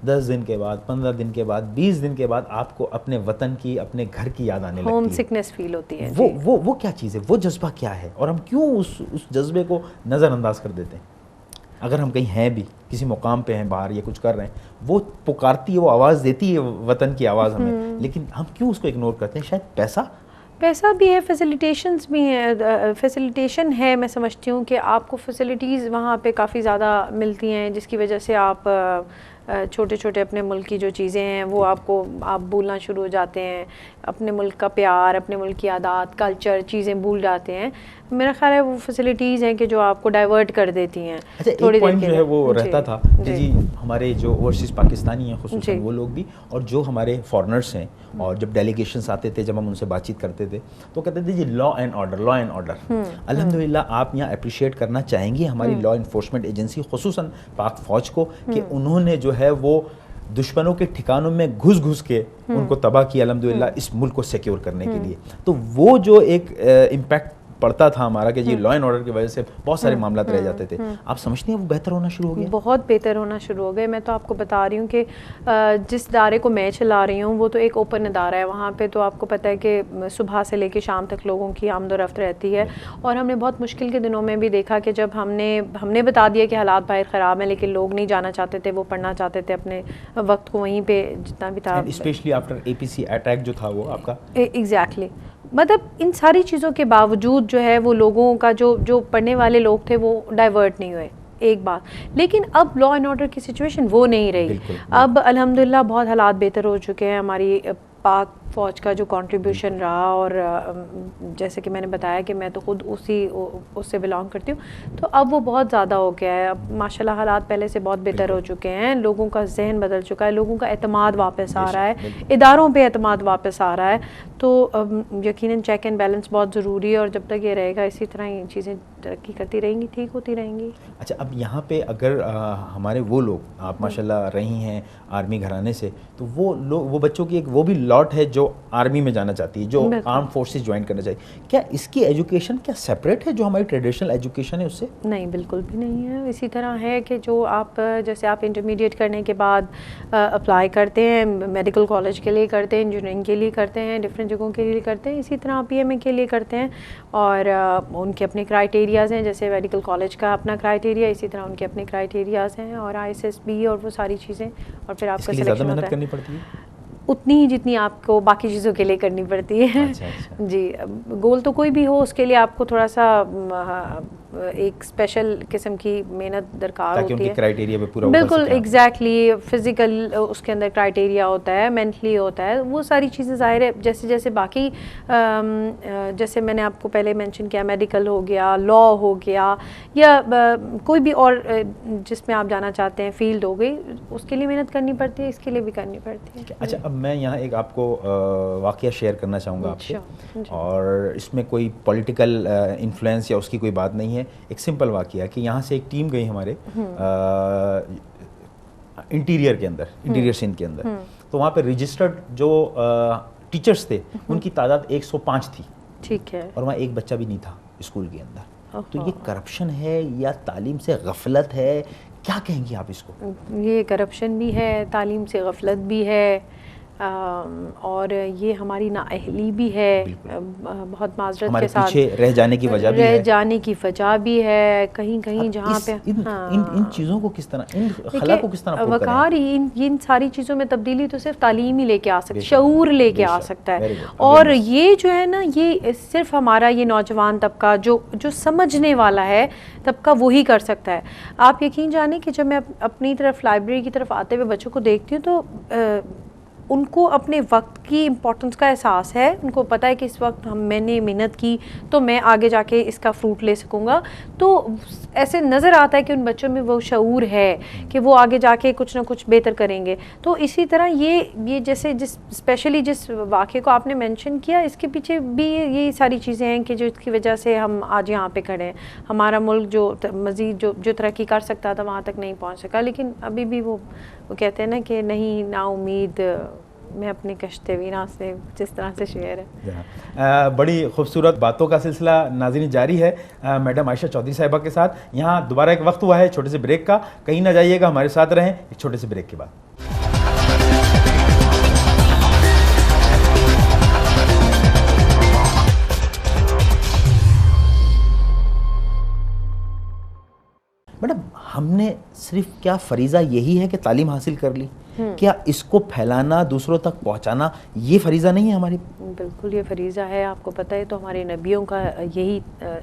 10 दिन के बाद, 15 दिन के बाद, 20 दिन के बाद आपको अपने वतन की, अपने घर की याद आने लगती है। होम सिकनेस फील होती है। वो क्या चीज़ है, वो जज्बा क्या है, और हम क्यों उस जज्बे को नज़रअंदाज कर देते हैं? अगर हम कहीं हैं भी, किसी मुकाम पे हैं बाहर या कुछ कर रहे हैं, वो पुकारती है, वो आवाज़ देती है वतन की आवाज़ हमें, लेकिन हम क्यों उसको इग्नोर करते हैं? शायद पैसा भी है, फैसिलिटेशंस भी हैं, फैसिलिटेशन है। मैं समझती हूँ कि आपको फैसिलिटीज़ वहाँ पे काफ़ी ज़्यादा मिलती हैं, जिसकी वजह से आप छोटे छोटे अपने मुल्क की जो चीज़ें हैं वो आप भूलना शुरू हो जाते हैं। अपने मुल्क का प्यार, अपने मुल्क की आदत, कल्चर, चीज़ें भूल जाते हैं। मेरा ख्याल है वो फैसिलिटीज़ हैं कि जो आपको डाइवर्ट कर देती हैं। अच्छा, थोड़ी देर के लिए वो रहता था जी हमारे जो ओवरसीज़ पाकिस्तानी हैं खुसूसन वो लोग भी, और जो हमारे फॉरेनर्स हैं, और जब डेलीगेशंस आते थे, जब हम उनसे बातचीत करते थे तो कहते थे जी लॉ एंड ऑर्डर। अल्हम्दुलिल्लाह आप यहाँ अप्रिशिएट करना चाहेंगे हमारी लॉ इन्फोर्समेंट एजेंसी, खुसूसन पाक फ़ौज को, कि उन्होंने जो है वो दुश्मनों के ठिकानों में घुस के उनको तबाह किया अल्हम्दुलिल्लाह इस मुल्क को सिक्योर करने के लिए। तो वो जो एक इम्पैक्ट पड़ता था हमारा कि जी लॉ एंड ऑर्डर की वजह से बहुत सारे मामला रह जाते थे, आप समझते हैं वो बेहतर होना शुरू हो गया? बहुत बेहतर होना शुरू हो गए। मैं तो आपको बता रही हूँ कि जिस इदारे को मैं चला रही हूँ वो तो एक ओपन इदारा है। वहाँ पे तो आपको पता है कि सुबह से लेकर शाम तक लोगों की आमदोरफ्त रहती है, और हमने बहुत मुश्किल के दिनों में भी देखा कि जब हमने बता दिया कि हालात बाहर ख़राब हैं, लेकिन लोग नहीं जाना चाहते थे, वो पढ़ना चाहते थे, अपने वक्त को वहीं पर जितना भी था, स्पेशली आफ्टर APC अटैक जो था वो आपका एग्जैक्टली मतलब इन सारी चीज़ों के बावजूद जो है वो लोगों का जो पढ़ने वाले लोग थे वो डाइवर्ट नहीं हुए, एक बात। लेकिन अब लॉ एंड ऑर्डर की सिचुएशन वो नहीं रही। अब अल्हम्दुलिल्लाह बहुत हालात बेहतर हो चुके हैं। हमारी पाक फ़ौज का जो कंट्रीब्यूशन रहा, और जैसे कि मैंने बताया कि मैं तो ख़ुद उससे बिलोंग करती हूँ, तो अब वो बहुत ज़्यादा हो गया है। अब माशाल्लाह हालात पहले से बहुत बेहतर हो चुके हैं, लोगों का जहन बदल चुका है, लोगों का एतमाद वापस आ रहा है, इदारों पे एतमाद वापस आ रहा है। तो यकीनन चेक एंड बैलेंस बहुत ज़रूरी है, और जब तक ये रहेगा इसी तरह ही चीज़ें तरक्की करती रहेंगी, ठीक होती रहेंगी। अच्छा, अब यहाँ पे अगर हमारे वो लोग, आप माशाल्लाह रही हैं आर्मी घराने से, तो वो बच्चों की एक वो भी लॉट है जो आर्मी में जाना चाहती है, जो आर्म फोर्सेस ज्वाइन करना चाहिए। क्या इसकी एजुकेशन क्या सेपरेट है जो हमारी ट्रेडिशनल एजुकेशन है उससे? नहीं, बिल्कुल भी नहीं है। इसी तरह है कि जो जैसे आप इंटरमीडिएट करने के बाद अप्लाई करते हैं, मेडिकल कॉलेज के लिए करते हैं, इंजीनियरिंग के लिए करते हैं, डिफरेंट जगहों के लिए करते हैं, इसी तरह PMA के लिए करते हैं, और उनके अपने क्राइटेरियाज़ हैं। जैसे मेडिकल कॉलेज का अपना क्राइटेरिया, इसी तरह उनके अपने क्राइटेरियाज़ हैं, और ISSB और वो सारी चीज़ें, और फिर आपका सिलेक्शन होता है। करनी पड़ती है उतनी ही जितनी आपको बाकी चीज़ों के लिए करनी पड़ती है। अच्छा। जी, गोल तो कोई भी हो, उसके लिए आपको थोड़ा सा एक स्पेशल किस्म की मेहनत दरकार होती है, क्राइटेरिया पे पूरा बिल्कुल एग्जैक्टली। फिजिकल उसके अंदर क्राइटेरिया होता है, मेंटली होता है, वो सारी चीज़ें ज़ाहिर है जैसे जैसे बाकी जैसे मैंने आपको पहले मेंशन किया, मेडिकल हो गया, लॉ हो गया, या कोई भी और जिसमें आप जाना चाहते हैं फील्ड हो गई, उसके लिए मेहनत करनी पड़ती है, इसके लिए भी करनी पड़ती है। अच्छा, अब मैं यहाँ एक आपको वाक़या शेयर करना चाहूँगा आपसे, और इसमें कोई पॉलिटिकल इन्फ्लुएंस या उसकी कोई बात नहीं है। एक सिंपल वाक़या कि यहाँ से एक टीम गई हमारे इंटीरियर के अंदर, इंटीरियर सिंध के अंदर, तो वहाँ पे रजिस्टर्ड जो टीचर्स थे उनकी तादाद 105 थी। ठीक है। और वहाँ एक बच्चा भी नहीं था स्कूल के अंदर। तो ये करप्शन है या तालीम से गफलत है, क्या कहेंगी आप इसको? ये करप्शन भी है, तालीम से गफलत भी है, और ये हमारी नाअहली भी है, बहुत माजरत के साथ पीछे रह जाने की वजह भी है, जाने की वजह भी है कहीं कहीं जहाँ पे इन चीज़ों को किस तरह, इन खला को किस तरह वकार, इन सारी चीज़ों में तब्दीली तो सिर्फ तालीम ही लेके आ सकती है, शऊर लेके आ सकता है। और ये जो है ना, ये सिर्फ हमारा ये नौजवान तबका जो समझने वाला है तबका वही कर सकता है। आप यकीन जाने कि जब मैं अपनी तरफ लाइब्रेरी की तरफ आते हुए बच्चों को देखती हूँ तो उनको अपने वक्त की इम्पोर्टेंस का एहसास है, उनको पता है कि इस वक्त मैंने मेहनत की तो मैं आगे जाके इसका फ्रूट ले सकूँगा। तो ऐसे नज़र आता है कि उन बच्चों में वो शऊर है कि वो आगे जाके कुछ ना कुछ बेहतर करेंगे। तो इसी तरह ये जैसे स्पेशली जिस वाक़े को आपने मेंशन किया, इसके पीछे भी ये सारी चीज़ें हैं कि जो इसकी वजह से हम आज यहाँ पे खड़े हैं। हमारा मुल्क जो मज़ीद जो तरक्की कर सकता था वहाँ तक नहीं पहुँच सका, लेकिन अभी भी वो कहते हैं ना कि नहीं ना उम्मीद मैं अपनी कश्ते वीरा से, जिस तरह से शेर है। बड़ी खूबसूरत बातों का सिलसिला नाज़रीन जारी है मैडम आयशा चौधरी साहिबा के साथ। यहाँ दोबारा एक वक्त हुआ है छोटे से ब्रेक का, कहीं ना जाइएगा, हमारे साथ रहें एक छोटे से ब्रेक के बाद। मैडम, हमने सिर्फ क्या फरीज़ा यही है कि तालीम हासिल कर ली? क्या इसको फैलाना, दूसरों तक पहुंचाना, ये फरीज़ा नहीं है हमारी? बिल्कुल ये फरीज़ा है। आपको पता है तो हमारे नबियों का यही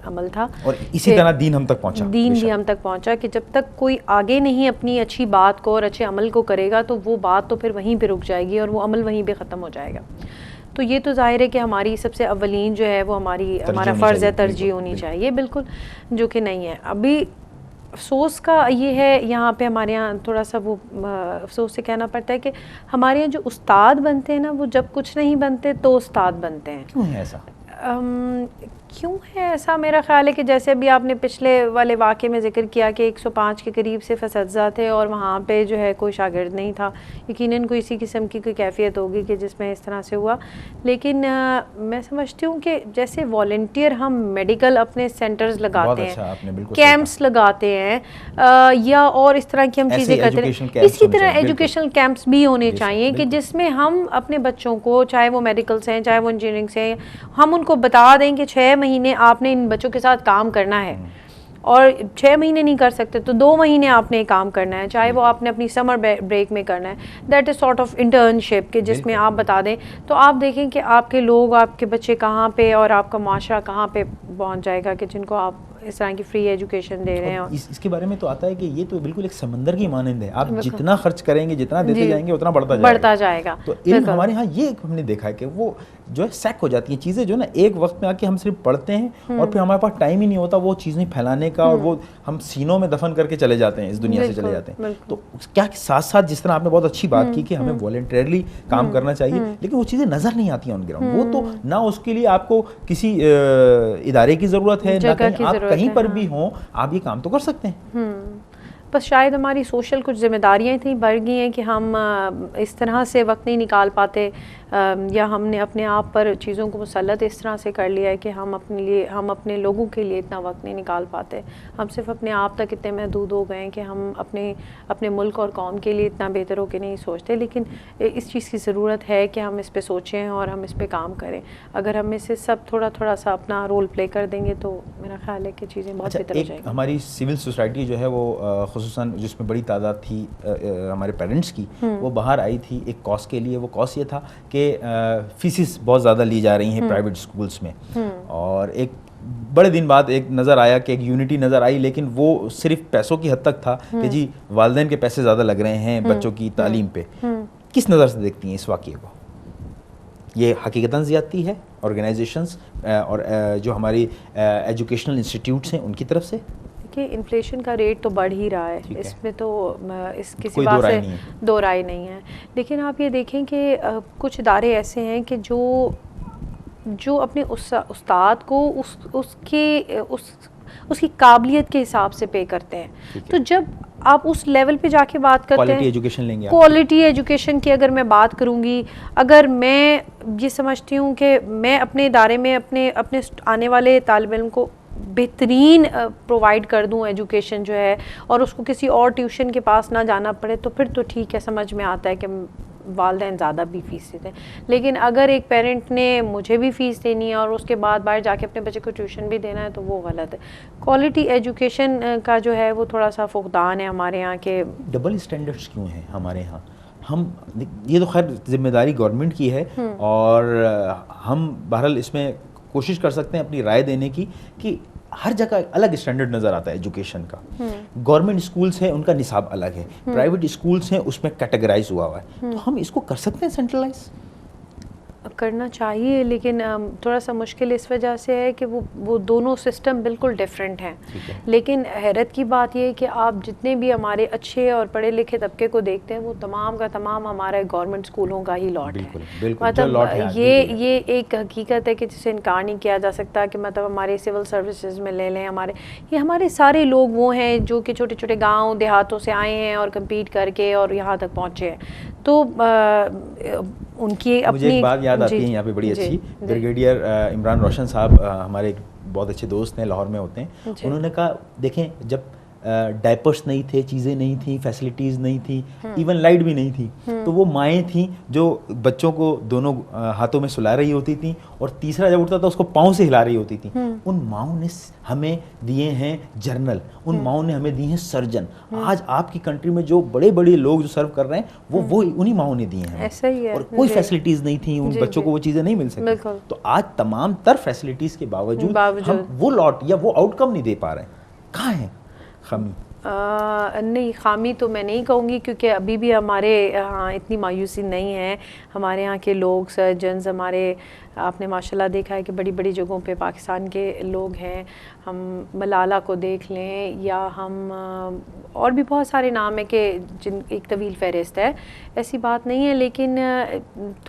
अमल था, और इसी तरह दीन हम तक पहुंचा। दीन भी हम तक पहुंचा कि जब तक कोई आगे नहीं अपनी अच्छी बात को और अच्छे अमल को करेगा तो वो बात तो फिर वहीं पे रुक जाएगी और वो अमल वहीं पे ख़त्म हो जाएगा। तो ये तो जाहिर है कि हमारी सबसे अव्वलीन जो है वो हमारा फ़र्ज़ है, तरजीह होनी चाहिए, बिल्कुल, जो कि नहीं है। अभी अफसोस का ये है यहाँ पे हमारे यहाँ थोड़ा सा वो अफसोस से कहना पड़ता है कि हमारे यहाँ जो उस्ताद बनते हैं ना, वो जब कुछ नहीं बनते तो उस्ताद बनते हैं। क्यों है ऐसा? क्यों है ऐसा? मेरा ख्याल है कि जैसे अभी आपने पिछले वाले वाक़े में ज़िक्र किया कि 105 के करीब से असतिज़ा थे और वहाँ पे जो है कोई शागिर्द नहीं था, यकीनन कोई इसी किस्म की कोई कैफियत होगी कि जिसमें इस तरह से हुआ। लेकिन मैं समझती हूँ कि जैसे वॉलंटियर हम मेडिकल अपने सेंटर्स लगाते हैं, कैंप्स लगाते हैं, या और इस तरह की हम चीज़ें करते हैं, इसी तरह एजुकेशनल कैंप्स भी होने चाहिए कि जिसमें हम अपने बच्चों को, चाहे वो मेडिकल से हैं चाहे वो इंजीनियरिंग से हैं, हम उनको बता दें कि 6 महीने आपने इन बच्चों के साथ काम करना है, और 6 महीने नहीं कर सकते तो 2 महीने आपने काम करना है, चाहे वो आपने अपनी समर ब्रेक में करना है। That is sort of internship के जिसमें आप बता दें तो आप देखें कि आपके लोग, आपके बच्चे कहाँ पे और आपका माशरा कहाँ पे पहुँच जाएगा कि जिनको आप इस तरह की फ्री एजुकेशन दे रहे हैं। इसके बारे में तो आता है कि ये तो बिल्कुल एक समंदर की मानंद है, आप जितना खर्च करेंगे, जितना देते जाएंगे उतना बढ़ता जाएगा। तो इल्म हमारे यहाँ ये हमने देखा है कि वो जो है सैक हो जाती हैं चीज़ें, जो ना एक वक्त में आके हम सिर्फ पढ़ते हैं और फिर हमारे पास टाइम ही नहीं होता वो चीज़ें फैलाने का, और वो हम सीनों में दफन करके चले जाते हैं, इस दुनिया से चले जाते हैं। तो क्या साथ साथ जिस तरह आपने बहुत अच्छी बात की कि हमें वॉलंटियरली काम करना चाहिए, लेकिन वो चीज़ें नज़र नहीं आती हैं ऑन ग्राउंड। वो तो ना उसके लिए आपको किसी इदारे की ज़रूरत है, ना कहीं पर भी हो, आप ये काम तो कर सकते हैं। बस शायद हमारी सोशल कुछ जिम्मेदारियाँ इतनी बढ़ गई हैं कि हम इस तरह से वक्त नहीं निकाल पाते, या हमने अपने आप पर चीज़ों को मुसल्लत इस तरह से कर लिया है कि हम अपने लोगों के लिए इतना वक्त नहीं निकाल पाते। हम सिर्फ अपने आप तक इतने महदूद हो गए हैं कि हम अपने मुल्क और कौम के लिए इतना बेहतर हो के नहीं सोचते। लेकिन इस चीज़ की ज़रूरत है कि हम इस पर सोचें और हम इस पर काम करें। अगर हम इससे सब थोड़ा थोड़ा सा अपना रोल प्ले कर देंगे तो मेरा ख्याल है कि चीज़ें बहुत बेहतर हो जाएंगी। हमारी सिविल सोसाइटी जो है वो खुसूसन जिसमें बड़ी तादाद थी हमारे पेरेंट्स की, वो बाहर आई थी एक कॉज के लिए। वो कॉज ये था कि फीसिस बहुत ज़्यादा ली जा रही हैं प्राइवेट स्कूल्स में, और एक बड़े दिन बाद एक नज़र आया कि एक यूनिटी नज़र आई, लेकिन वो सिर्फ पैसों की हद तक था कि जी वालिदैन के पैसे ज़्यादा लग रहे हैं बच्चों की तालीम पे। किस नज़र से देखती हैं इस वाक़ये को? ये हकीकतन ज़्यादती है ऑर्गेनाइजेशंस और जो हमारी एजुकेशनल इंस्टीट्यूट्स हैं उनकी तरफ से? देखिए इन्फ्लेशन का रेट तो बढ़ ही रहा है, इसमें तो इस किसी कोई बात से दो राय नहीं है। लेकिन आप ये देखें कि कुछ इदारे ऐसे हैं कि जो अपने उस्ताद को उसकी काबिलियत के हिसाब से पे करते हैं। तो जब आप उस लेवल पे जाके बात करते हैं, क्वालिटी एजुकेशन लेंगे, क्वालिटी एजुकेशन की अगर मैं बात करूँगी, अगर मैं ये समझती हूँ कि मैं अपने इदारे में अपने आने वाले तालिब इल्म को बेहतरीन प्रोवाइड कर दूं एजुकेशन जो है, और उसको किसी और ट्यूशन के पास ना जाना पड़े, तो फिर तो ठीक है, समझ में आता है कि वालिदैन ज़्यादा भी फ़ीस देते हैं। लेकिन अगर एक पेरेंट ने मुझे भी फ़ीस देनी है और उसके बाद बाहर जाके अपने बच्चे को ट्यूशन भी देना है, तो वो गलत है। क्वालिटी एजुकेशन का जो है वो थोड़ा सा फुकदान है हमारे यहाँ के। डबल स्टैंडर्ड्स क्यों हैं हमारे यहाँ? हम ये तो खैर जिम्मेदारी गवर्नमेंट की है, और हम बहरहाल इसमें कोशिश कर सकते हैं अपनी राय देने की कि हर जगह अलग स्टैंडर्ड नज़र आता है एजुकेशन का। गवर्नमेंट स्कूल्स हैं, उनका निसाब अलग है, प्राइवेट स्कूल्स हैं, उसमें कैटेगराइज हुआ है। तो हम इसको कर सकते हैं सेंट्रलाइज? करना चाहिए, लेकिन थोड़ा सा मुश्किल इस वजह से है कि वो दोनों सिस्टम बिल्कुल डिफरेंट हैं। लेकिन हैरत की बात ये है कि आप जितने भी हमारे अच्छे और पढ़े लिखे तबके को देखते हैं, वो तमाम का तमाम हमारे गवरमेंट स्कूलों का ही लॉट है। मतलब ये एक हकीकत है कि जिसे इनकार नहीं किया जा सकता कि मतलब हमारे सिविल सर्विसेज में ले लें, हमारे सारे लोग वो हैं जो कि छोटे छोटे गाँव देहातों से आए हैं और कम्पीट करके और यहाँ तक पहुँचे हैं। तो उनकी अपनी मुझे एक बात याद आती है यहाँ पे बड़ी अच्छी, ब्रिगेडियर इमरान रोशन साहब हमारे एक बहुत अच्छे दोस्त हैं, लाहौर में होते हैं। उन्होंने कहा देखें, जब डायपर्स नहीं थे, चीज़ें नहीं थी, फैसिलिटीज़ नहीं थी, इवन लाइट भी नहीं थी, तो वो माएँ थीं जो बच्चों को दोनों हाथों में सुला रही होती थी, और तीसरा जब उठता था उसको पाँव से हिला रही होती थी। उन माओं ने हमें दिए हैं जर्नल, उन माओं ने हमें दिए हैं सर्जन। आज आपकी कंट्री में जो बड़े बड़े लोग जो सर्व कर रहे हैं, वो उन्हीं माओं ने दिए हैं। ऐसा ही है। और कोई फैसिलिटीज़ नहीं थी, उन बच्चों को वो चीज़ें नहीं मिल सकती। तो आज तमाम तर फैसिलिटीज़ के बावजूद हम वो लॉट या वो आउटकम नहीं दे पा रहे हैं। कहाँ है खामी? नहीं, खामी तो मैं नहीं कहूँगी, क्योंकि अभी भी हमारे यहाँ इतनी मायूसी नहीं है। हमारे यहाँ के लोग, सर्जन्स, हमारे आपने माशाल्लाह देखा है कि बड़ी बड़ी जगहों पे पाकिस्तान के लोग हैं। हम मलाला को देख लें, या हम और भी बहुत सारे नाम है कि जिन एक तवील फहरिस्त है, ऐसी बात नहीं है। लेकिन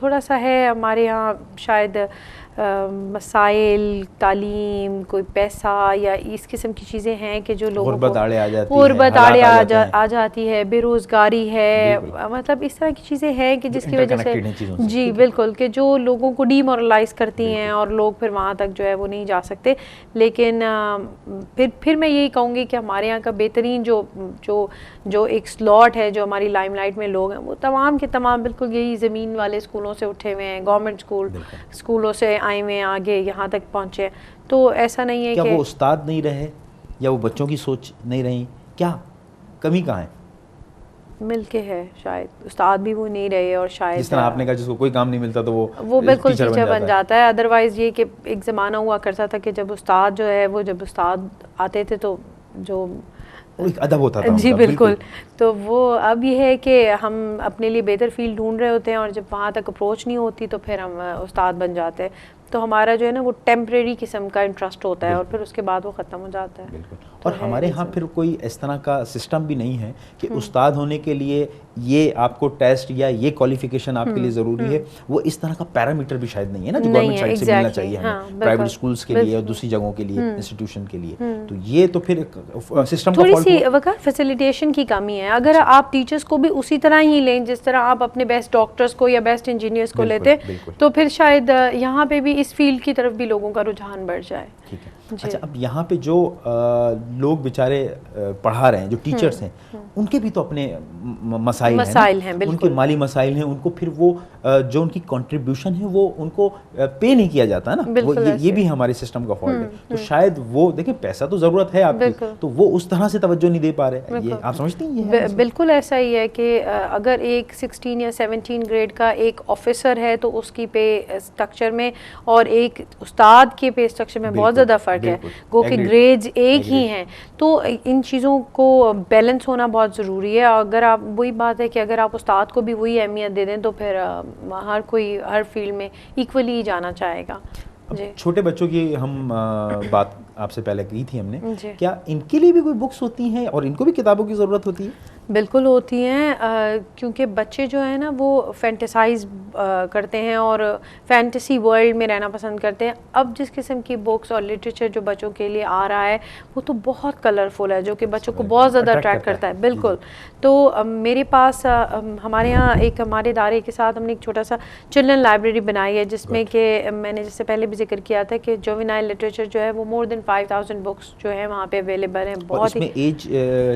थोड़ा सा है हमारे यहाँ शायद मसाइल, तालीम, कोई पैसा या इस किस्म की चीज़ें हैं कि जो लोगों को गुर्बत आड़े आ जाती है, बेरोज़गारी है, मतलब इस तरह की चीज़ें हैं कि जिसकी वजह से जी बिल्कुल, कि जो लोगों को डीमोरलाइज करती हैं और लोग फिर वहाँ तक जो है वो नहीं जा सकते। लेकिन फिर मैं यही कहूँगी कि हमारे यहाँ का बेहतरीन जो एक स्लॉट है, जो हमारी लाइमलाइट में लोग हैं, वो तमाम के तमाम बिल्कुल यही ज़मीन वाले स्कूलों से उठे हुए हैं, गवर्नमेंट स्कूलों से आए हुए हैं, आगे यहाँ तक पहुँचे। तो ऐसा नहीं है कि वो उस्ताद नहीं रहे या वो बच्चों की सोच नहीं रही, क्या कमी कहाँ है? मिलके है शायद, उस्ताद भी वो नहीं रहे, और शायद जिस तरह आपने कहा जिसको कोई काम नहीं मिलता तो वो बिल्कुल टीचर बन जाता है। अदरवाइज़ ये कि एक ज़माना हुआ करता था कि जब उस्ताद जो है वो जब उस्ताद आते थे तो जो एक अदब होता था जी बिल्कुल। तो वो अब ये है कि हम अपने लिए बेहतर फील्ड ढूंढ रहे होते हैं, और जब वहाँ तक अप्रोच नहीं होती तो फिर हम उस्ताद बन जाते हैं। तो हमारा जो है ना वो टेम्परेरी किस्म का इंटरेस्ट होता है, और फिर उसके बाद वो ख़त्म हो जाता है। बिल्कुल। तो और हमारे यहाँ फिर कोई इस तरह का सिस्टम भी नहीं है कि उस्ताद होने के लिए ये आपको टेस्ट या ये क्वालिफिकेशन आपके लिए ज़रूरी है। वो इस तरह का पैरामीटर भी शायद नहीं है ना, जो गवर्नमेंट साइड से मिलना चाहिए हमें, प्राइवेट स्कूल्स के लिए और दूसरी जगहों के लिए, इंस्टीट्यूशन के लिए। तो ये तो फिर सिस्टम थोड़ी सी वकार फैसिलिटेशन की कमी है। अगर आप टीचर्स को भी उसी तरह ही लें जिस तरह आप अपने बेस्ट डॉक्टर्स को या बेस्ट इंजीनियर्स को लेते, तो फिर शायद यहाँ पे भी इस फील्ड की तरफ भी लोगों का रुझान बढ़ जाए। ठीक है। अच्छा, अब यहाँ पे जो लोग बेचारे पढ़ा रहे हैं, जो टीचर्स हैं, उनके भी तो अपने मसाइल हैं, उनके माली मसाइल हैं। उनको फिर वो जो उनकी कंट्रीब्यूशन है वो उनको पे नहीं किया जाता ना, वो ये भी हमारे सिस्टम का फॉल्ट है। तो शायद वो देखें, पैसा तो ज़रूरत है आपकी, तो वो उस तरह से तवज्जो नहीं दे पा रहे। ये आप समझती हैं? बिल्कुल ऐसा ही है कि अगर एक 16 या 17 ग्रेड का एक ऑफिसर है तो उसकी पे स्ट्रक्चर में और एक उस्ताद के पे स्ट्रक्चर में बहुत ज़्यादा फ़र्क है, गो कि ग्रेड्स एक ही हैं। तो इन चीज़ों को बैलेंस होना बहुत ज़रूरी है। अगर आप, वही बात है कि अगर आप उस्ताद को भी वही अहमियत दे दें तो फिर हर कोई हर फील्ड में इक्वली ही जाना चाहेगा। अब जी। छोटे बच्चों की हम बात आपसे पहले की थी हमने, जी। क्या इनके लिए भी कोई बुक्स होती हैं और इनको भी किताबों की ज़रूरत होती है? बिल्कुल होती हैं, क्योंकि बच्चे जो हैं ना वो फैंटेसाइज करते हैं और फैंटेसी वर्ल्ड में रहना पसंद करते हैं। अब जिस किस्म की बुक्स और लिटरेचर जो बच्चों के लिए आ रहा है वो तो बहुत कलरफुल है, जो कि बच्चों को बहुत ज़्यादा अट्रैक्ट करता है। बिल्कुल। तो मेरे पास हमारे यहाँ एक हमारे इदारे के साथ हमने एक छोटा सा चिल्ड्रन लाइब्रेरी बनाई है, जिसमें कि मैंने जिससे पहले भी जिक्र किया था कि जुवेनाइल लिटरेचर जो है वो मोर देन 5000 बुक्स जो है वहाँ पे अवेलेबल हैं। बहुत इसमें एज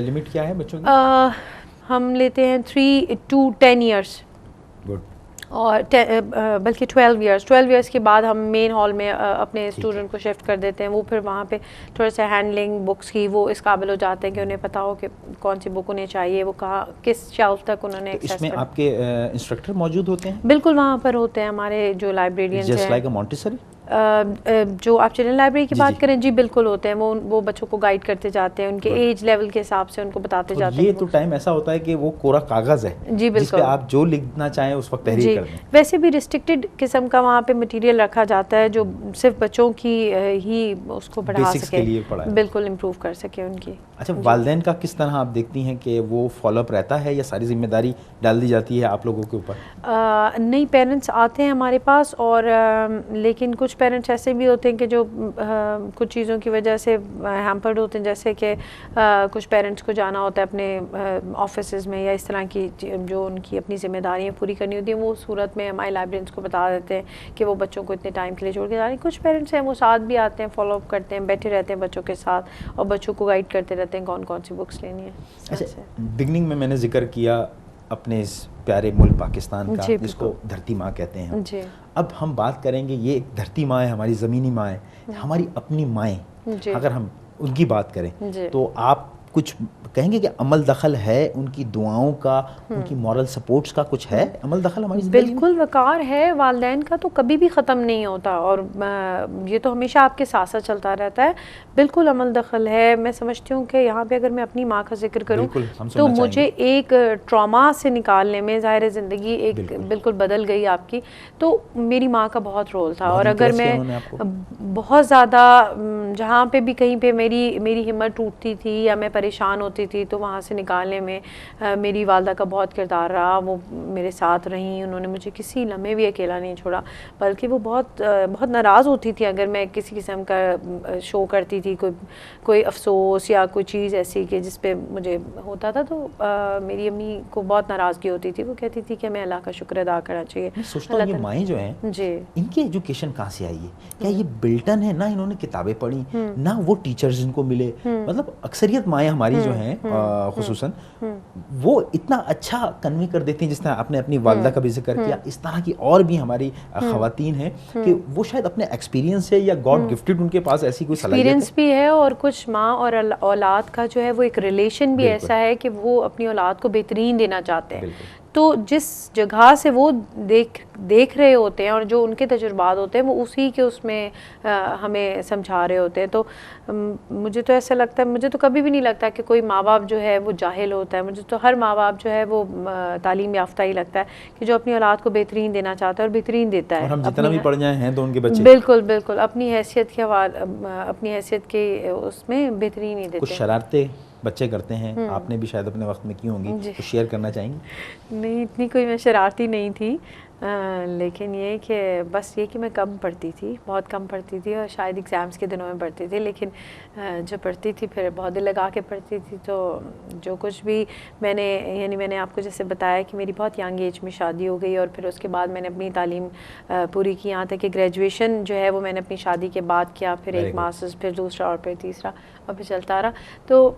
लिमिट क्या है बच्चों की? हम लेते हैं 3 to 10 ईयर्स गुड। और बल्कि 12 ईयर्स के बाद हम मेन हॉल में अपने स्टूडेंट को शिफ्ट कर देते हैं। वो फिर वहाँ पे थोड़ा सा हैंडलिंग बुक्स की वो इस काबिल हो जाते हैं कि उन्हें पता हो कि कौन सी बुक उन्हें चाहिए, वो कहाँ किस शेल्फ तक उन्होंने तो एक्सेस इसमें करना। आपके इंस्ट्रक्टर मौजूद होते हैं? बिल्कुल वहाँ पर होते हैं हमारे जो लाइब्रेरियंस जस्ट हैं। लाइक अ मॉन्टेसरी? जो आप चिल्ड्रन लाइब्रेरी की जी, बात जी। करें, जी बिल्कुल होते हैं। वो बच्चों को गाइड करते जाते हैं, उनके Good. एज लेवल के हिसाब से उनको बताते और जाते ये हैं। तो टाइम ऐसा होता है कि वो कोरा कागज़ है जी जिस पे बिल्कुल। आप जो लिखना चाहें उस वक्त तहरीर जी, कर दें। वैसे भी रिस्ट्रिक्टेड किस्म का वहाँ पे मटेरियल रखा जाता है जो सिर्फ बच्चों की ही उसको बढ़ा बेसिक्स सके, के लिए पढ़ाया। बिल्कुल इम्प्रूव कर सके उनकी। अच्छा, वालिदैन का किस तरह आप देखती हैं कि वो फॉलोअप रहता है या सारी जिम्मेदारी डाल दी जाती है आप लोगों के ऊपर? नहीं, पेरेंट्स आते हैं हमारे पास और लेकिन कुछ पेरेंट्स ऐसे भी होते हैं कि जो कुछ चीज़ों की वजह से हैम्पर्ड होते हैं, जैसे कि कुछ पेरेंट्स को जाना होता है अपने ऑफिसेज में या इस तरह की जो उनकी अपनी जिम्मेदारियाँ पूरी करनी होती हैं। वो सूरत में हमारे लाइब्रेरियंस को बता देते हैं कि वो बच्चों को इतने टाइम के लिए छोड़ के जा रहे हैं। कुछ पेरेंट्स हैं वो साथ भी आते हैं, फॉलोअप करते हैं, बैठे रहते हैं बच्चों के साथ और बच्चों को गाइड करते रहते हैं कौन कौन सी बुक्स लेनी है। अच्छा, बिगनिंग में मैंने जिक्र किया अपने इस प्यारे मुल्क पाकिस्तान का, जी, जिसको धरती माँ कहते हैं हम। जी अब हम बात करेंगे, ये एक धरती माँ है, हमारी ज़मीनी माँ है, हमारी अपनी माएँ, जी अगर हम उनकी बात करें जी। तो आप कुछ कहेंगे कि अमल दखल है उनकी दुआओं का, उनकी मॉरल सपोर्ट्स का कुछ है अमल दखल हमारी ज़िंदगी में? बिल्कुल वक़ार है, वालिदैन का तो कभी भी ख़त्म नहीं होता और ये तो हमेशा आपके साथ साथ चलता रहता है। बिल्कुल अमल दखल है। मैं समझती हूँ कि यहाँ पे अगर मैं अपनी माँ का जिक्र करूँ तो मुझे एक ट्रॉमा से निकालने में ज़ाहिर है ज़िंदगी एक बिल्कुल बदल गई आपकी, तो मेरी माँ का बहुत रोल था। और अगर मैं बहुत ज़्यादा जहाँ पे भी कहीं पे मेरी हिम्मत टूटती थी या मैं परेशान होती थी तो वहाँ से निकालने में मेरी वालदा का बहुत किरदार रहा। वो मेरे साथ रहीं, उन्होंने मुझे किसी लम्हे भी अकेला नहीं छोड़ा, बल्कि वो बहुत नाराज़ होती थी अगर मैं किसी किस्म का शो करती थी, कोई अफसोस या कोई चीज़ ऐसी कि जिस पे मुझे होता था, तो मेरी अम्मी को बहुत नाराज़गी होती थी। वो कहती थी कि हमें अल्लाह का शुक्र अदा करना चाहिए। मैं सोचता हूँ ये माएँ जो हैं जी, इनकी एजुकेशन कहाँ से आई है? क्या ये बिल्टन है? ना इन्होंने किताबें पढ़ी, ना वो टीचर्स इनको मिले। मतलब अक्सरियत माएँ हमारी जो हैं खुसूसन वो इतना अच्छा कन्वे कर देती हैं, जिस तरह आपने अपनी वालदा का भी जिक्र किया, इस तरह की और भी हमारी ख़वातीन हैं कि वो शायद अपने एक्सपीरियंस से या गॉड गिफ्टेड उनके पास ऐसी कोई एक्सपीरियंस भी है। और कुछ माँ और औलाद का जो है वो एक रिलेशन भी ऐसा है कि वो अपनी औलाद को बेहतरीन देना चाहते हैं। तो जिस जगह से वो देख रहे होते हैं और जो उनके तजुर्बात होते हैं वो उसी के उसमें हमें समझा रहे होते हैं। तो मुझे तो ऐसा लगता है, मुझे तो कभी भी नहीं लगता कि कोई माँ बाप जो है वो जाहिल होता है। मुझे तो हर माँ बाप जो है वो तालीम याफ्ता ही लगता है कि जो अपनी औलाद को बेहतरीन देना चाहता है और बेहतरीन देता है। और हम जितना भी पढ़ जाए हैं तो उनके बच्चे बिल्कुल बिल्कुल अपनी हैसियत के उसमें बेहतरीन ही देते कुछ हैं। शरारतें बच्चे करते हैं, आपने भी शायद अपने वक्त में की होंगी, तो शेयर करना चाहेंगी? नहीं, इतनी कोई मैं शरारती नहीं थी, लेकिन ये कि बस ये कि मैं कम पढ़ती थी, बहुत कम पढ़ती थी और शायद एग्ज़ाम्स के दिनों में पढ़ती थी। लेकिन जो पढ़ती थी फिर बहुत दिल लगा के पढ़ती थी। तो जो कुछ भी मैंने आपको जैसे बताया कि मेरी बहुत यंग एज में शादी हो गई और फिर उसके बाद मैंने अपनी तालीम पूरी की, यहाँ तक कि ग्रेजुएशन जो है वो मैंने अपनी शादी के बाद किया, फिर एक मास्टर्स, फिर दूसरा और फिर तीसरा और फिर चलता रहा। तो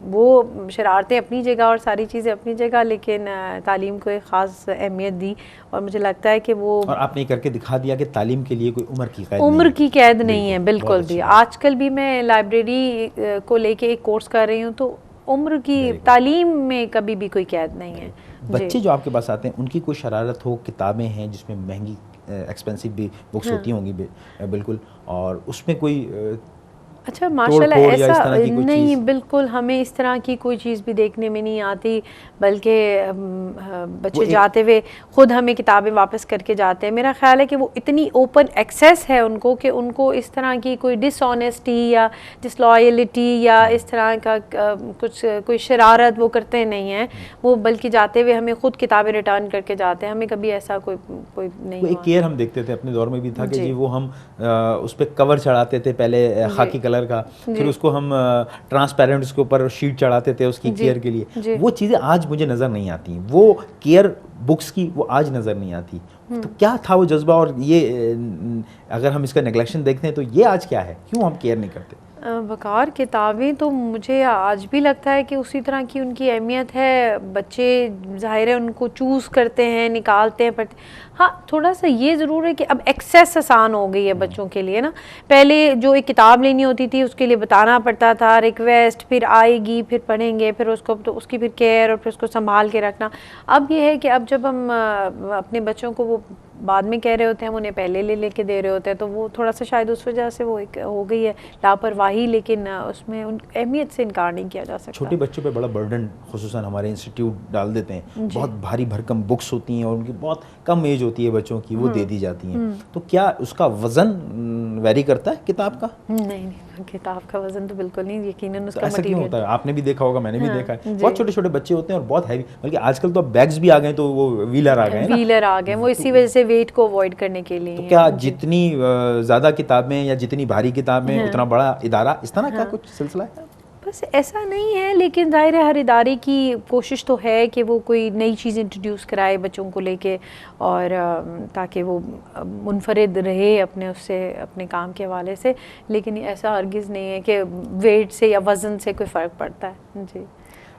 वो शरारतें अपनी जगह और सारी चीज़ें अपनी जगह, लेकिन तालीम को एक ख़ास अहमियत दी और मुझे लगता है कि वो, और आपने करके दिखा दिया कि तालीम के लिए कोई उम्र की कैद नहीं है। बिल्कुल भी। आजकल भी मैं लाइब्रेरी को लेके एक कोर्स कर रही हूँ, तो उम्र की तालीम में कभी भी कोई कैद नहीं है। बच्चे जो आपके पास आते हैं उनकी कोई शरारत हो, किताबें हैं जिसमें महंगी एक्सपेंसिव भी बुक्स होती होंगी बिल्कुल, और उसमें कोई अच्छा माशाल्लाह तोड़-फोड़ या इस ऐसा तरह की कोई नहीं, चीज़? बिल्कुल हमें इस तरह की कोई चीज़ भी देखने में नहीं आती, बल्कि वो बच्चे एक जाते हुए खुद हमें किताबें वापस करके जाते हैं। मेरा ख़्याल है कि वो इतनी ओपन एक्सेस है उनको कि उनको इस तरह की कोई डिसऑनेस्टी या डिसलॉयल्टी या इस तरह का कुछ कोई शरारत वो करते नहीं हैं। वो बल्कि जाते हुए हमें खुद किताबें रिटर्न करके जाते हैं। हमें कभी ऐसा कोई नहीं वो एक हुआ। केयर हम देखते थे अपने दौर में भी था कि जी जी वो हम उस पे कवर चढ़ाते थे पहले खाकी कलर का, फिर जी उसको हम ट्रांसपेरेंट उसके ऊपर शीट चढ़ाते थे उसकी जी केयर के लिए। जी वो चीज़ें आज मुझे नज़र नहीं आती, वो केयर बुक्स की वो आज नज़र नहीं आती। तो क्या था वो जज्बा, और ये अगर हम इसका नेगलेक्शन देखते हैं तो ये आज क्या है, क्यों हम केयर नहीं करते? वक़ार किताबें तो मुझे आज भी लगता है कि उसी तरह की उनकी अहमियत है। बच्चे ज़ाहिर है उनको चूज़ करते हैं, निकालते हैं, पढ़ते। हाँ, थोड़ा सा ये ज़रूर है कि अब एक्सेस आसान हो गई है बच्चों के लिए ना। पहले जो एक किताब लेनी होती थी उसके लिए बताना पड़ता था, रिक्वेस्ट, फिर आएगी, फिर पढ़ेंगे, फिर उसको तो उसकी फिर केयर और फिर उसको संभाल के रखना। अब ये है कि अब जब हम अपने बच्चों को वो बाद में कह रहे होते हैं, हम उन्हें पहले ले लेके दे रहे होते हैं, तो वो थोड़ा सा शायद उस वजह से वो एक हो गई है लापरवाही, लेकिन उसमें उन अहमियत से इनकार नहीं किया जा सकता। छोटे बच्चों पे बड़ा बर्डन खुसूसन हमारे इंस्टीट्यूट डाल देते हैं, बहुत भारी भरकम बुक्स होती हैं और उनकी बहुत कम एज होती है बच्चों की, वो दे दी जाती हैं। तो क्या उसका वज़न वेरी करता है किताब का? नहीं, किताब का वज़न तो बिल्कुल नहीं, यकीनन तो उसका ऐसा क्यों मटीरियल। होता है? आपने भी देखा होगा, मैंने भी देखा है, जी। बहुत छोटे छोटे बच्चे होते हैं और बहुत हैवी, बल्कि आजकल तो अब बैग्स भी आ गए, तो वो व्हीलर आ गए हैं ना। व्हीलर आ गए, वो इसी वजह से वेट को अवॉइड करने के लिए तो हैं। क्या जी। जितनी ज़्यादा किताबें या जितनी भारी किताबें उतना बड़ा इदारा, इस तरह का कुछ सिलसिला है? बस ऐसा नहीं है, लेकिन ज़ाहिर है हर इदारे की कोशिश तो है कि वो कोई नई चीज़ इंट्रोड्यूस कराए बच्चों को लेके, और ताकि वो मुनफरिद रहे अपने उससे, अपने काम के हवाले से। लेकिन ऐसा हरगिज़ नहीं है कि वेट से या वज़न से कोई फ़र्क पड़ता है। जी,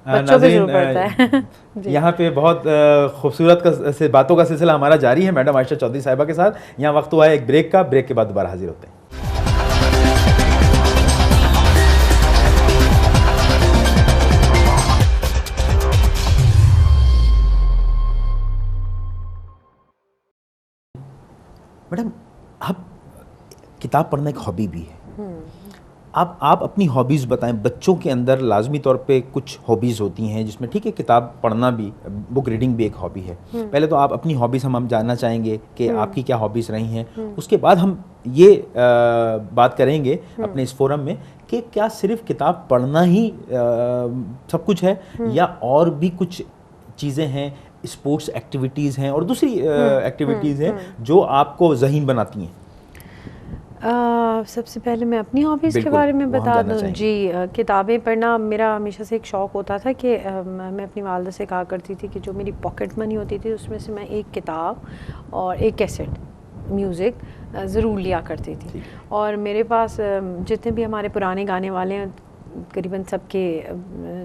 बच्चों पे ज़रूर पड़ता है। यहाँ पे बहुत खूबसूरत से बातों का सिलसिला हमारा जारी है मैडम आयशा चौधरी साहिबा के साथ। यहाँ वक्त हुआ है एक ब्रेक का, ब्रेक के बाद दोबारा हाजिर होते हैं। मैडम, अब किताब पढ़ना एक हॉबी भी है। आप अपनी हॉबीज़ बताएं। बच्चों के अंदर लाजमी तौर पे कुछ हॉबीज़ होती हैं जिसमें ठीक है किताब पढ़ना भी, बुक रीडिंग भी एक हॉबी है। पहले तो आप अपनी हॉबीज़ हम जानना चाहेंगे कि आपकी क्या हॉबीज़ रही हैं। उसके बाद हम ये बात करेंगे अपने इस फोरम में कि क्या सिर्फ किताब पढ़ना ही सब कुछ है, या और भी कुछ चीज़ें हैं, स्पोर्ट्स एक्टिविटीज़ हैं और दूसरी एक्टिविटीज़ हैं जो आपको ज़हीन बनाती हैं? सबसे पहले मैं अपनी हॉबीज़ के बारे में बता दूं। जी, किताबें पढ़ना मेरा हमेशा से एक शौक़ होता था कि मैं अपनी वालदा से कहा करती थी कि जो मेरी पॉकेट मनी होती थी उसमें से मैं एक किताब और एक कैसेट म्यूज़िक ज़रूर लिया करती थी। और मेरे पास जितने भी हमारे पुराने गाने वाले हैं करीबन सबके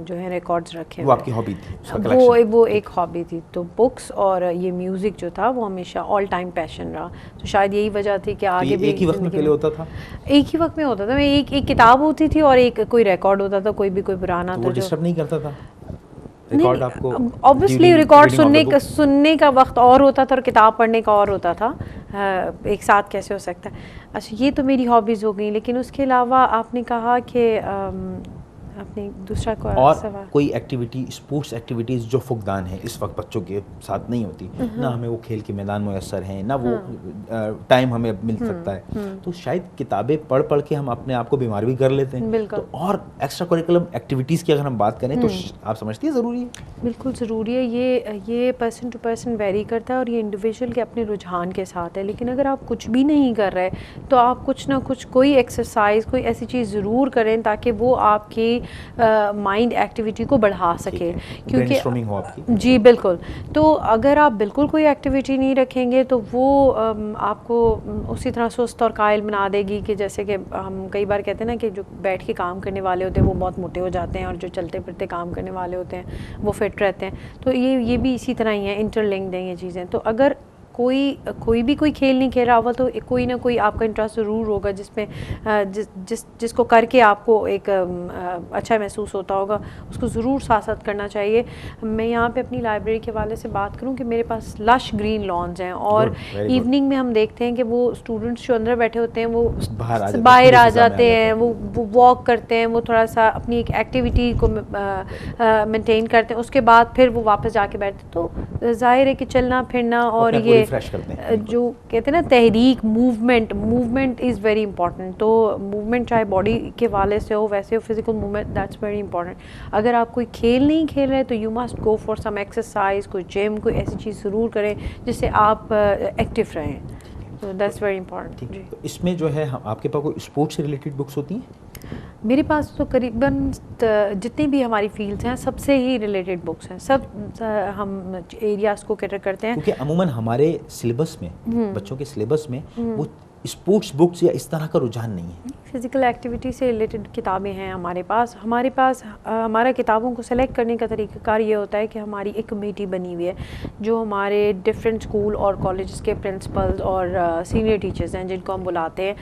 जो है रिकॉर्ड्स रखे। वो आपकी हॉबी थी? वो एक हॉबी थी। तो बुक्स और ये म्यूज़िक जो था वो हमेशा ऑल टाइम पैशन रहा। तो शायद यही वजह थी कि आगे भी एक ही वक्त में पहले होता था? एक ही वक्त में होता था। मैं एक किताब होती थी और एक कोई रिकॉर्ड होता था, कोई भी कोई पुराना। तो वो डिस्टर्ब नहीं करता था? रिकॉर्ड आपको ऑब्वियसली रिकॉर्ड सुनने का वक्त और होता था और किताब पढ़ने का और होता था। एक साथ कैसे हो सकता है? अच्छा, ये तो मेरी हॉबीज़ हो गई। लेकिन उसके अलावा आपने कहा कि आपने दूसरा और कोई एक्टिविटी, स्पोर्ट्स एक्टिविटीज़ जो फुकदान है इस वक्त बच्चों के साथ नहीं होती, ना हमें वो खेल के मैदान मुयस्सर हैं, ना वो टाइम हमें मिल सकता है, तो शायद किताबें पढ़ पढ़ के हम अपने आप को बीमार भी कर लेते हैं। तो और एक्स्ट्रा करिकुलम एक्टिविटीज़ की अगर हम बात करें तो आप समझती हैं ज़रूरी है? बिल्कुल ज़रूरी है। ये पर्सन टू पर्सन वेरी करता है और ये इंडिविजुअल के अपने रुझान के साथ है। लेकिन अगर आप कुछ भी नहीं कर रहे तो आप कुछ ना कुछ कोई एक्सरसाइज, कोई ऐसी चीज़ ज़रूर करें ताकि वो आपकी माइंड एक्टिविटी को बढ़ा सके। क्योंकि हो आपकी। जी बिल्कुल। तो अगर आप बिल्कुल कोई एक्टिविटी नहीं रखेंगे तो वो आपको उसी तरह सुस्त और कायल बना देगी कि जैसे कि हम कई बार कहते हैं ना कि जो बैठ के काम करने वाले होते हैं वो बहुत मोटे हो जाते हैं और जो चलते फिरते काम करने वाले होते हैं वो फिट रहते हैं। तो ये भी इसी तरह ही है, इंटरलिंक्ड हैं ये चीज़ें। तो अगर कोई भी कोई खेल नहीं खेल रहा होगा तो कोई ना कोई आपका इंटरेस्ट ज़रूर होगा जिसमें जिसको करके आपको एक अच्छा महसूस होता होगा, उसको ज़रूर साथ साथ करना चाहिए। मैं यहाँ पे अपनी लाइब्रेरी के हवाले से बात करूँ कि मेरे पास लश ग्रीन लॉन्स हैं और इवनिंग में हम देखते हैं कि वो स्टूडेंट्स जो अंदर बैठे होते हैं वो बाहर आ जाते हैं, वो वॉक करते हैं, वो थोड़ा सा अपनी एक एक्टिविटी को मेंटेन करते हैं, उसके बाद फिर वो वापस जाके बैठते हैं। तो जाहिर है कि चलना फिरना और ये जो कहते हैं ना तहरीक, मूवमेंट इज़ वेरी इंपॉर्टेंट। तो मूवमेंट चाहे बॉडी के वाले से हो वैसे हो, physical movement that's very important. अगर आप कोई खेल नहीं खेल रहे तो you must go for some exercise, कोई जिम, कोई ऐसी चीज़ ज़रूर करें जिससे आप एक्टिव रहें। तो दैट्स वेरी इंपॉर्टेंट। जी, तो इसमें जो है आपके पास कोई स्पोर्ट्स से रिलेटेड बुक्स होती हैं? मेरे पास तो करीबन जितनी भी हमारी फील्ड्स हैं सबसे ही रिलेटेड बुक्स हैं, सब हम एरियाज़ को कैटर करते हैं। क्योंकि अमूमन हमारे सिलेबस में, बच्चों के सिलेबस में वो स्पोर्ट्स बुक्स या इस तरह का रुझान नहीं है। फ़िज़िकल एक्टिविटी से रिलेटेड किताबें हैं हमारे पास। हमारा किताबों को सेलेक्ट करने का तरीक़ाकार ये होता है कि हमारी एक कमेटी बनी हुई है जो हमारे डिफरेंट स्कूल और कॉलेजेस के प्रिंसिपल्स और सीनियर टीचर्स हैं जिनको हम बुलाते हैं,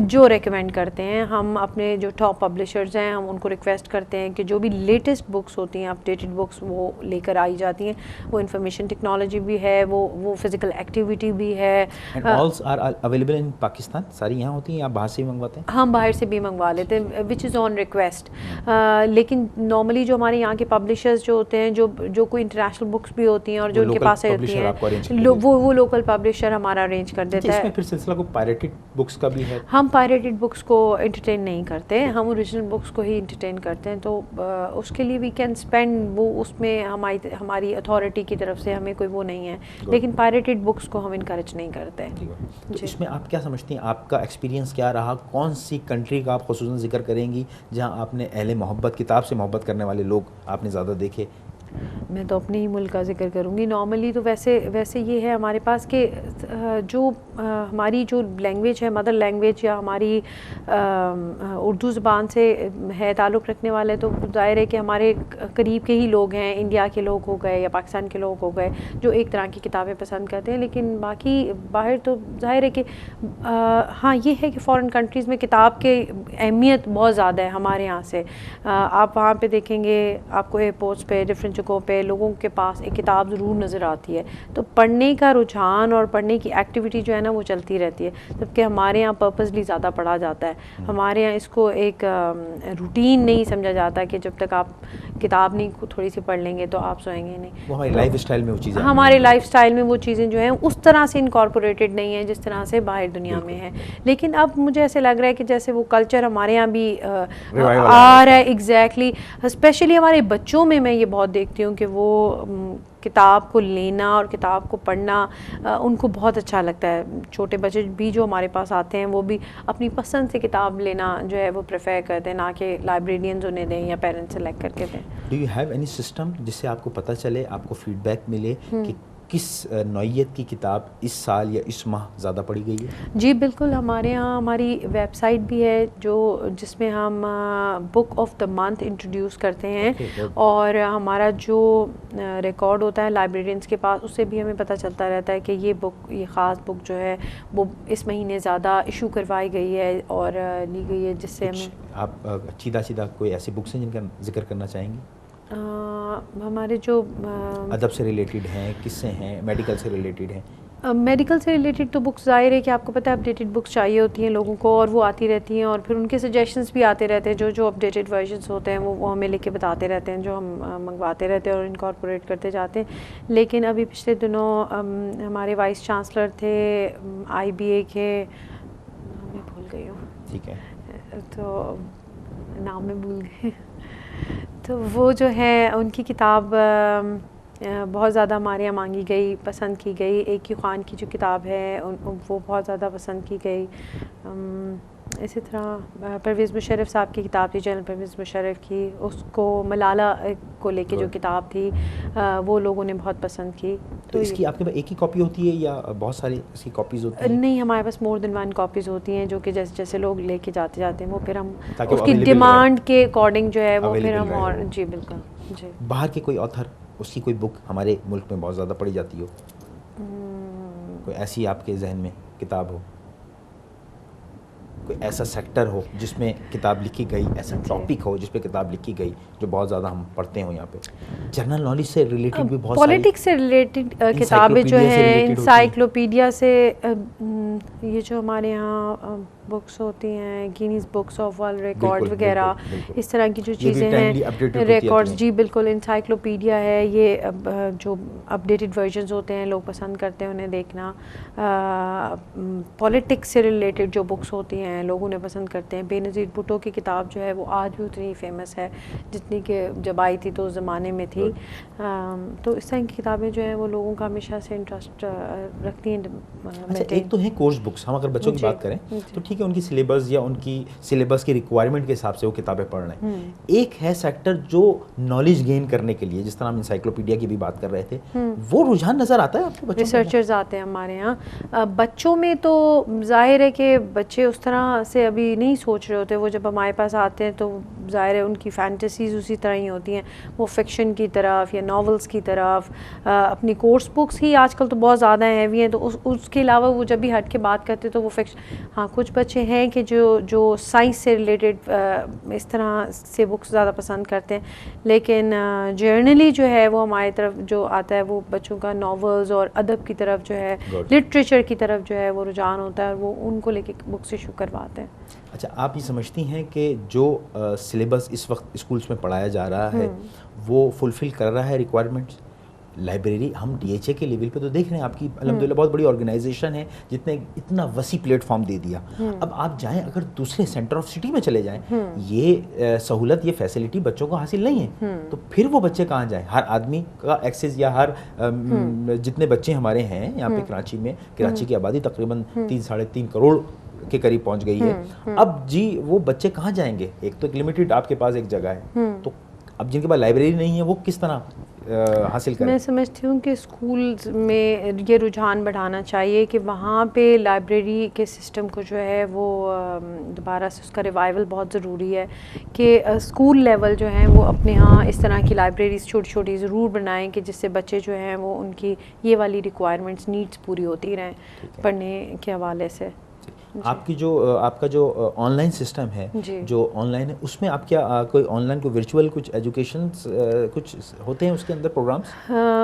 जो रेकमेंड करते हैं। हम अपने जो टॉप पब्लिशर्स हैं हम उनको रिक्वेस्ट करते हैं कि जो भी लेटेस्ट बुक्स होती हैं, अपडेटेड बुक्स, वो लेकर आई जाती हैं। वो इंफॉर्मेशन टेक्नोलॉजी भी है, वो फ़िज़िकल एक्टिविटी भी है। And also are available in Pakistan? सारी यहाँ होती हैं या बाहर से भी मंगवाते हैं? हम बाहर से भी मंगवा लेते हैं, विच इज़ ऑन रिक्वेस्ट। लेकिन नॉर्मली जो हमारे यहाँ के पब्लिशर्स जो होते हैं, जो कोई इंटरनेशनल बुक्स भी होती हैं और जो उनके पास होती हैं, वो लोकल पब्लिशर हमारा अरेंज कर देता है। इसमें फिर सिलसिला को पायरेटेड बुक्स का भी है? हम पायरेटेड बुक्स को एंटरटेन नहीं करते, हम ओरिजिनल बुक्स को ही एंटरटेन करते हैं। तो उसके लिए वी कैन स्पेंड, वो उसमें हमारी अथॉरिटी की तरफ से हमें कोई वो नहीं है, लेकिन पायरेटेड बुक्स को हम इनकरेज नहीं करते। तो इसमें आप क्या समझती हैं, आपका एक्सपीरियंस क्या रहा? कौन सी कंट्री का आप खुसूसन जिक्र करेंगी जहां आपने अहले मोहब्बत, किताब से मोहब्बत करने वाले लोग आपने ज़्यादा देखे? मैं तो अपने ही मुल्क का जिक्र करूँगी। नॉर्मली तो वैसे ये है हमारे पास कि जो हमारी जो लैंग्वेज है, मदर लैंग्वेज या हमारी उर्दू ज़बान से है ताल्लुक़ रखने वाले, तो ज़ाहिर है कि हमारे करीब के ही लोग हैं, इंडिया के लोग हो गए या पाकिस्तान के लोग हो गए, जो एक तरह की किताबें पसंद करते हैं। लेकिन बाकी बाहर तो ज़ाहिर है कि हाँ, ये है कि फ़ॉरेन कंट्रीज़ में किताब की अहमियत बहुत ज़्यादा है हमारे यहाँ से। आप वहाँ पे देखेंगे, आपको एयरपोर्ट्स पे, डिफरेंट जगहों पे लोगों के पास एक किताब ज़रूर नज़र आती है। तो पढ़ने का रुझान और पढ़ने की एक्टिविटी जो है ना वो चलती रहती है, जबकि हमारे यहाँ पर्पसली ज़्यादा पढ़ा जाता है। हमारे यहाँ इसको एक रूटीन नहीं समझा जाता कि जब तक आप किताब नहीं थोड़ी सी पढ़ लेंगे तो आप सोएंगे नहीं। वो हमारी लाइफ स्टाइल में वो चीज़ें, हमारे लाइफ स्टाइल में वो चीज़ें जो हैं उस तरह से इनकॉर्पोरेटेड नहीं है जिस तरह से बाहर दुनिया में है। लेकिन अब मुझे ऐसे लग रहा है कि जैसे वो कल्चर हमारे यहाँ भी आ रहा है। एग्जैक्टली, स्पेशली हमारे बच्चों में मैं ये बहुत देखती हूँ कि वो किताब को लेना और किताब को पढ़ना उनको बहुत अच्छा लगता है। छोटे बच्चे भी जो हमारे पास आते हैं वो भी अपनी पसंद से किताब लेना जो है वो प्रेफर करते हैं, ना कि लाइब्रेरियंस उन्हें दें या पेरेंट्स सेलेक्ट करके दें। Do you have any system जिससे आपको पता चले, आपको फीडबैक मिले कि किस नौइयत की किताब इस साल या इस माह ज़्यादा पढ़ी गई है? जी बिल्कुल, हमारे यहाँ हमारी वेबसाइट भी है जिसमें हम book of the month introduce करते हैं। और हमारा जो रिकॉर्ड होता है लाइब्रेरियंस के पास, उससे भी हमें पता चलता रहता है कि ये ख़ास बुक जो है वो इस महीने ज़्यादा इशू करवाई गई है और ली गई है, जिससे हमें आप सीधा कोई ऐसी बुक्स हैं जिनका जिक्र करना चाहेंगी? हमारे जो अदब से रिलेटेड हैं, किससे हैं, मेडिकल से रिलेटेड हैं? मेडिकल से रिलेटेड तो बुक्स ज़ाहिर है कि आपको पता है अपडेटेड बुक्स चाहिए होती हैं लोगों को, और वो आती रहती हैं और फिर उनके सजेशंस भी आते रहते हैं। जो अपडेटेड वर्जन्स होते हैं वो हमें लिख के बताते रहते हैं, जो हम मंगवाते रहते हैं और इनकॉर्पोरेट करते जाते हैं। लेकिन अभी पिछले दिनों हमारे वाइस चांसलर थे IBA के, मैं भूल गई हूँ, ठीक है, तो नाम में भूल गई, तो वो जो है उनकी किताब बहुत ज़्यादा हमारे यहाँ मांगी गई, पसंद की गई। एक खान की जो किताब है वो बहुत ज़्यादा पसंद की गई। इसी तरह परवेज़ मुशर्रफ साहब की किताब थी, जनरल परवेज़ मुशर्रफ की, उसको मलाला को लेके जो किताब थी वो लोगों ने बहुत पसंद की। तो इसकी आपके पास एक ही कॉपी होती है या बहुत सारी इसकी कॉपीज़ होती हैं? नहीं, हमारे पास मोर देन 1 कॉपीज़ होती हैं, जो कि जैसे जैसे लोग लेके जाते हैं वो फिर हम उसकी डिमांड के अकॉर्डिंग जो है वो फिर हम, और जी बिल्कुल जी। बाहर के कोई ऑथर, उसकी कोई बुक हमारे मुल्क में बहुत ज़्यादा पढ़ी जाती हो? कोई ऐसी आपके जहन में किताब हो, कोई ऐसा सेक्टर हो जिसमें किताब लिखी गई, ऐसा टॉपिक हो जिस पे किताब लिखी गई जो बहुत ज़्यादा हम पढ़ते हो यहाँ पे? जनरल नॉलेज से रिलेटेड भी बहुत सारी, पॉलिटिक्स से रिलेटेड किताबें जो हैं, इंसाइक्लोपीडिया से, ये जो हमारे यहाँ बुक्स होती हैं, Guinness books of world record वगैरह, इस तरह की जो चीज़ें हैं, रिकॉर्ड्स, जी बिल्कुल, इंसाइक्लोपीडिया है ये, जो अपडेटेड वर्जन्स होते हैं लोग पसंद करते हैं उन्हें देखना। पॉलिटिक्स से रिलेटेड जो बुक्स होती हैं लोग उन्हें पसंद करते हैं। बेनज़ीर भुट्टो की किताब जो है वो आज भी उतनी फेमस है जितनी कि जब आई थी तो उस ज़माने में थी। तो इस तरह की किताबें जो हैं वो लोगों का हमेशा से इंटरेस्ट रखती हैं। अच्छा, एक तो है कोर्स बुक्स, हम अगर बच्चों की बात करें तो ठीक है, उनकी सिलेबस या उनकी सिलेबस की रिक्वायरमेंट के हिसाब से वो किताबें पढ़ रहे हैं। एक है सेक्टर जो नॉलेज गेन करने के लिए, जिस तरह हम इंसाइक्लोपीडिया की भी बात कर रहे थे, वो रुझान नज़र आता है आपको बच्चों? रिसर्चर्स आते हैं हमारे यहाँ। बच्चों में तो जाहिर है कि बच्चे उस तरह से अभी नहीं सोच रहे होते, वो जब हमारे पास आते हैं तो जाहिर है उनकी फैंटेसीज़ उसी तरह ही होती हैं, वो फिक्शन की तरफ या नॉवेल्स की तरफ। अपनी कोर्स बुक्स ही आजकल तो बहुत ज़्यादा हैवी हैं, तो उसके अलावा वो जब भी हट के बात करते तो वो फिक्शन। हाँ, कुछ बच्चे हैं कि जो साइंस से रिलेटेड इस तरह से बुक्स ज़्यादा पसंद करते हैं, लेकिन जर्नली जो है वो हमारी तरफ जो आता है वो बच्चों का नॉवेल्स और अदब की तरफ जो है, लिटरेचर की तरफ जो है वो रुझान होता है और वो उनको लेके बुक्स इशू करवाते हैं। अच्छा, आप ये समझती हैं कि जो सिलेबस इस वक्त स्कूल्स में पढ़ाया जा रहा है वो फुलफ़िल कर रहा है रिक्वायरमेंट्स? लाइब्रेरी हम डीएचए के लेवल पे तो देख रहे हैं, आपकी अल्हम्दुलिल्लाह बहुत बड़ी ऑर्गेनाइजेशन है जितने इतना वसी प्लेटफॉर्म दे दिया। अब आप जाएं, अगर दूसरे सेंटर ऑफ सिटी में चले जाएं, ये सहूलत, ये फैसिलिटी बच्चों को हासिल नहीं है, तो फिर वो बच्चे कहाँ जाएं? हर आदमी का एक्सेस या हर जितने बच्चे हमारे हैं यहाँ पे कराची में, कराची की आबादी तकरीबन 3-3.5 करोड़ के करीब पहुंच गई है। अब जी वो बच्चे कहाँ जाएंगे? एक तो एक लिमिटेड आपके पास एक जगह है, तो अब जिनके पास लाइब्रेरी नहीं है वो किस तरह हासिल करें? मैं समझती हूँ कि स्कूल्स में ये रुझान बढ़ाना चाहिए कि वहाँ पे लाइब्रेरी के सिस्टम को जो है वो दोबारा से उसका रिवाइवल बहुत ज़रूरी है कि स्कूल लेवल जो है वो अपने यहाँ इस तरह की लाइब्रेरीज छोटी छोटी ज़रूर बनाएं कि जिससे बच्चे जो हैं वो उनकी ये वाली रिक्वायरमेंट्स, नीड्स पूरी होती रहें पढ़ने के हवाले से। आपकी जो आपका जो ऑनलाइन सिस्टम है, जो ऑनलाइन है, उसमें आप क्या कोई ऑनलाइन कोई वर्चुअल कुछ एजुकेशन कुछ होते हैं उसके अंदर प्रोग्राम्स?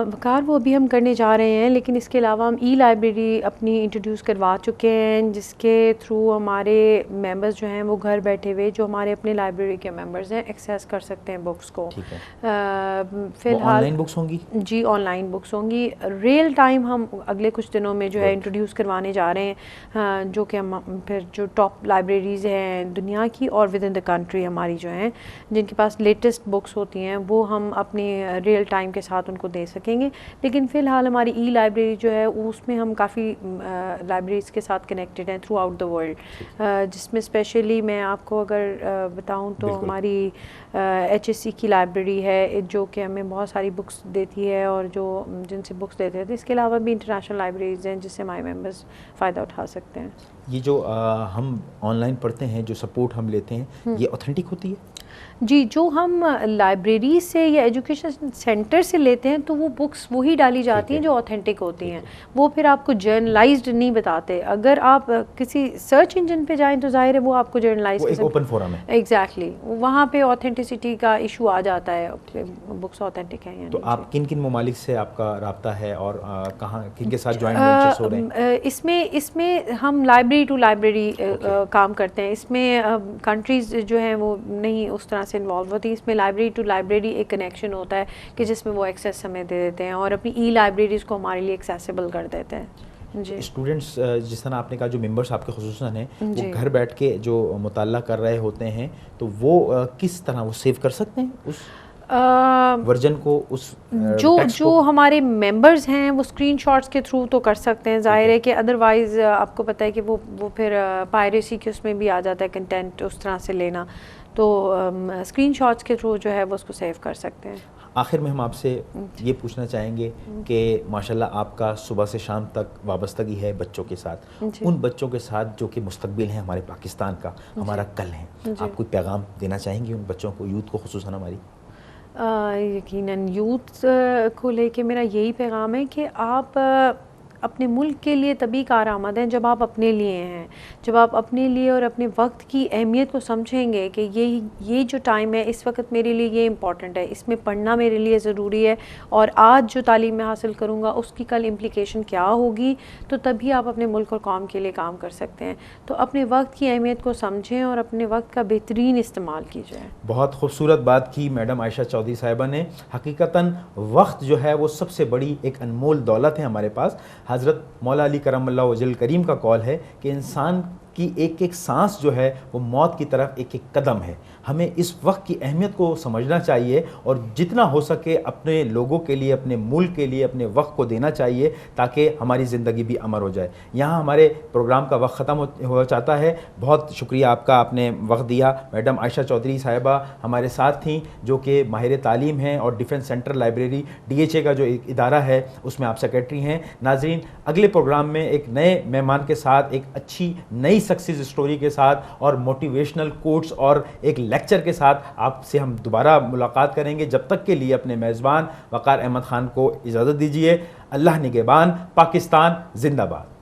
वकार वो अभी हम करने जा रहे हैं, लेकिन इसके अलावा हम ई लाइब्रेरी अपनी इंट्रोड्यूस करवा चुके हैं जिसके थ्रू हमारे मेंबर्स जो हैं वो घर बैठे हुए जो हमारे अपने लाइब्रेरी के मेंबर्स हैं एक्सेस कर सकते हैं बुक्स को। फिलहाल ऑनलाइन बुक्स होंगी? जी, ऑनलाइन बुक्स होंगी। रियल टाइम हम अगले कुछ दिनों में जो है इंट्रोड्यूस करवाने जा रहे हैं, जो कि हम फिर जो टॉप लाइब्रेरीज़ हैं दुनिया की और विद इन द कंट्री हमारी जो हैं, जिनके पास लेटेस्ट बुक्स होती हैं, वो हम अपने रियल टाइम के साथ उनको दे सकेंगे। लेकिन फ़िलहाल हमारी ई लाइब्रेरी जो है उसमें हम काफ़ी लाइब्रेरीज़ के साथ कनेक्टेड हैं थ्रू आउट द वर्ल्ड, जिसमें स्पेशली मैं आपको अगर बताऊँ तो हमारी HSC की लाइब्रेरी है जो कि हमें बहुत सारी बुक्स देती है और जो जिनसे बुक्स देते हैं। इसके अलावा भी इंटरनेशनल लाइब्रेरीज़ हैं जिससे हमारे मेंबर्स फ़ायदा उठा सकते हैं। ये जो हम ऑनलाइन पढ़ते हैं, जो सपोर्ट हम लेते हैं, ये ऑथेंटिक होती है? जी, जो हम लाइब्रेरी से या एजुकेशन सेंटर से लेते हैं तो वो बुक्स वही डाली जाती हैं जो ऑथेंटिक होती हैं, वो फिर आपको जर्नलाइज्ड नहीं बताते। अगर आप किसी सर्च इंजन पे जाएं तो जाहिर है वो आपको जर्नलाइज, एक ओपन फोरम है। एग्जैक्टली, वहाँ पे ऑथेंटिसिटी का इशू आ जाता है, बुक्स ऑथेंटिक हैं या तो आप किन किन ममालिक से आपका रब्ता है और कहाँ किन के साथ जॉइंट वेंचर्स हो रहे हैं? इसमें हम लाइब्रेरी टू लाइब्रेरी काम करते हैं। इसमें कंट्रीज़ जो हैं वो नहीं उस तरह से इन्वॉल्व होती है। इसमें लाइब्रेरी टू लाइब्रेरी एक कनेक्शन होता है कि जिसमें वो एक्सेस हमें दे देते हैं और अपनी ई लाइब्रेरीज़ को हमारे लिए एक्सेसिबल कर देते हैं। जी, स्टूडेंट्स जिस तरह आपने कहा जो मेंबर्स आपके खुसूसन हैं वो घर बैठ के जो मुताल्ला कर रहे होते हैं, तो वो किस तरह वो सेव कर सकते हैं उस वर्जन को, उस जो हमारे मेंबर्स हैं वो स्क्रीनशॉट्स के थ्रू तो कर सकते हैं। जाहिर है कि अदरवाइज़ आपको पता है कि वो फिर पायरेसी के उसमें भी आ जाता है कंटेंट उस तरह से लेना, तो स्क्रीनशॉट्स के थ्रू जो है वो उसको सेव कर सकते हैं। आखिर में हम आपसे ये पूछना चाहेंगे कि माशाल्लाह आपका सुबह से शाम तक वाबस्तगी है बच्चों के साथ, उन बच्चों के साथ जो कि मुस्तकबिल हैं हमारे पाकिस्तान का, हमारा कल है, आप कोई पैगाम देना चाहेंगे उन बच्चों को, यूथ को खुसूसन हमारी? यकीनन यूथ को लेके मेरा यही पैगाम है कि आप अपने मुल्क के लिए तभी कारआमद हैं जब आप अपने लिए हैं, जब आप अपने लिए और अपने वक्त की अहमियत को समझेंगे कि ये जो टाइम है इस वक्त मेरे लिए ये इम्पॉर्टेंट है, इसमें पढ़ना मेरे लिए ज़रूरी है और आज जो तालीम मैं हासिल करूँगा उसकी कल इम्प्लिकेशन क्या होगी, तो तभी आप अपने मुल्क और कौम के लिए काम कर सकते हैं। तो अपने वक्त की अहमियत को समझें और अपने वक्त का बेहतरीन इस्तेमाल कीजिए। बहुत खूबसूरत बात की मैडम आयशा चौधरी साहिबा ने। हकीकतन वक्त जो है वो सबसे बड़ी एक अनमोल दौलत है हमारे पास। हज़रत मौला अली करमल्लाहु वजहल करीम का कौल है कि इंसान कि एक एक सांस जो है वो मौत की तरफ एक एक कदम है। हमें इस वक्त की अहमियत को समझना चाहिए और जितना हो सके अपने लोगों के लिए, अपने मुल्क के लिए अपने वक्त को देना चाहिए ताकि हमारी ज़िंदगी भी अमर हो जाए। यहाँ हमारे प्रोग्राम का वक्त ख़त्म हो जाता है। बहुत शुक्रिया आपका, आपने वक्त दिया। मैडम आयशा चौधरी साहिबा हमारे साथ थीं जो कि माहिर तालीम हैं और डिफेंस सेंट्रल लाइब्रेरी DHA का जो इदारा है उसमें आप सेक्रेटरी हैं। नाजरीन, अगले प्रोग्राम में एक नए मेहमान के साथ, एक अच्छी नई सक्सेस स्टोरी के साथ और मोटिवेशनल कोट्स और एक लेक्चर के साथ आपसे हम दोबारा मुलाकात करेंगे। जब तक के लिए अपने मेज़बान वक़ार अहमद ख़ान को इजाज़त दीजिए। अल्लाह निगहबान। पाकिस्तान जिंदाबाद।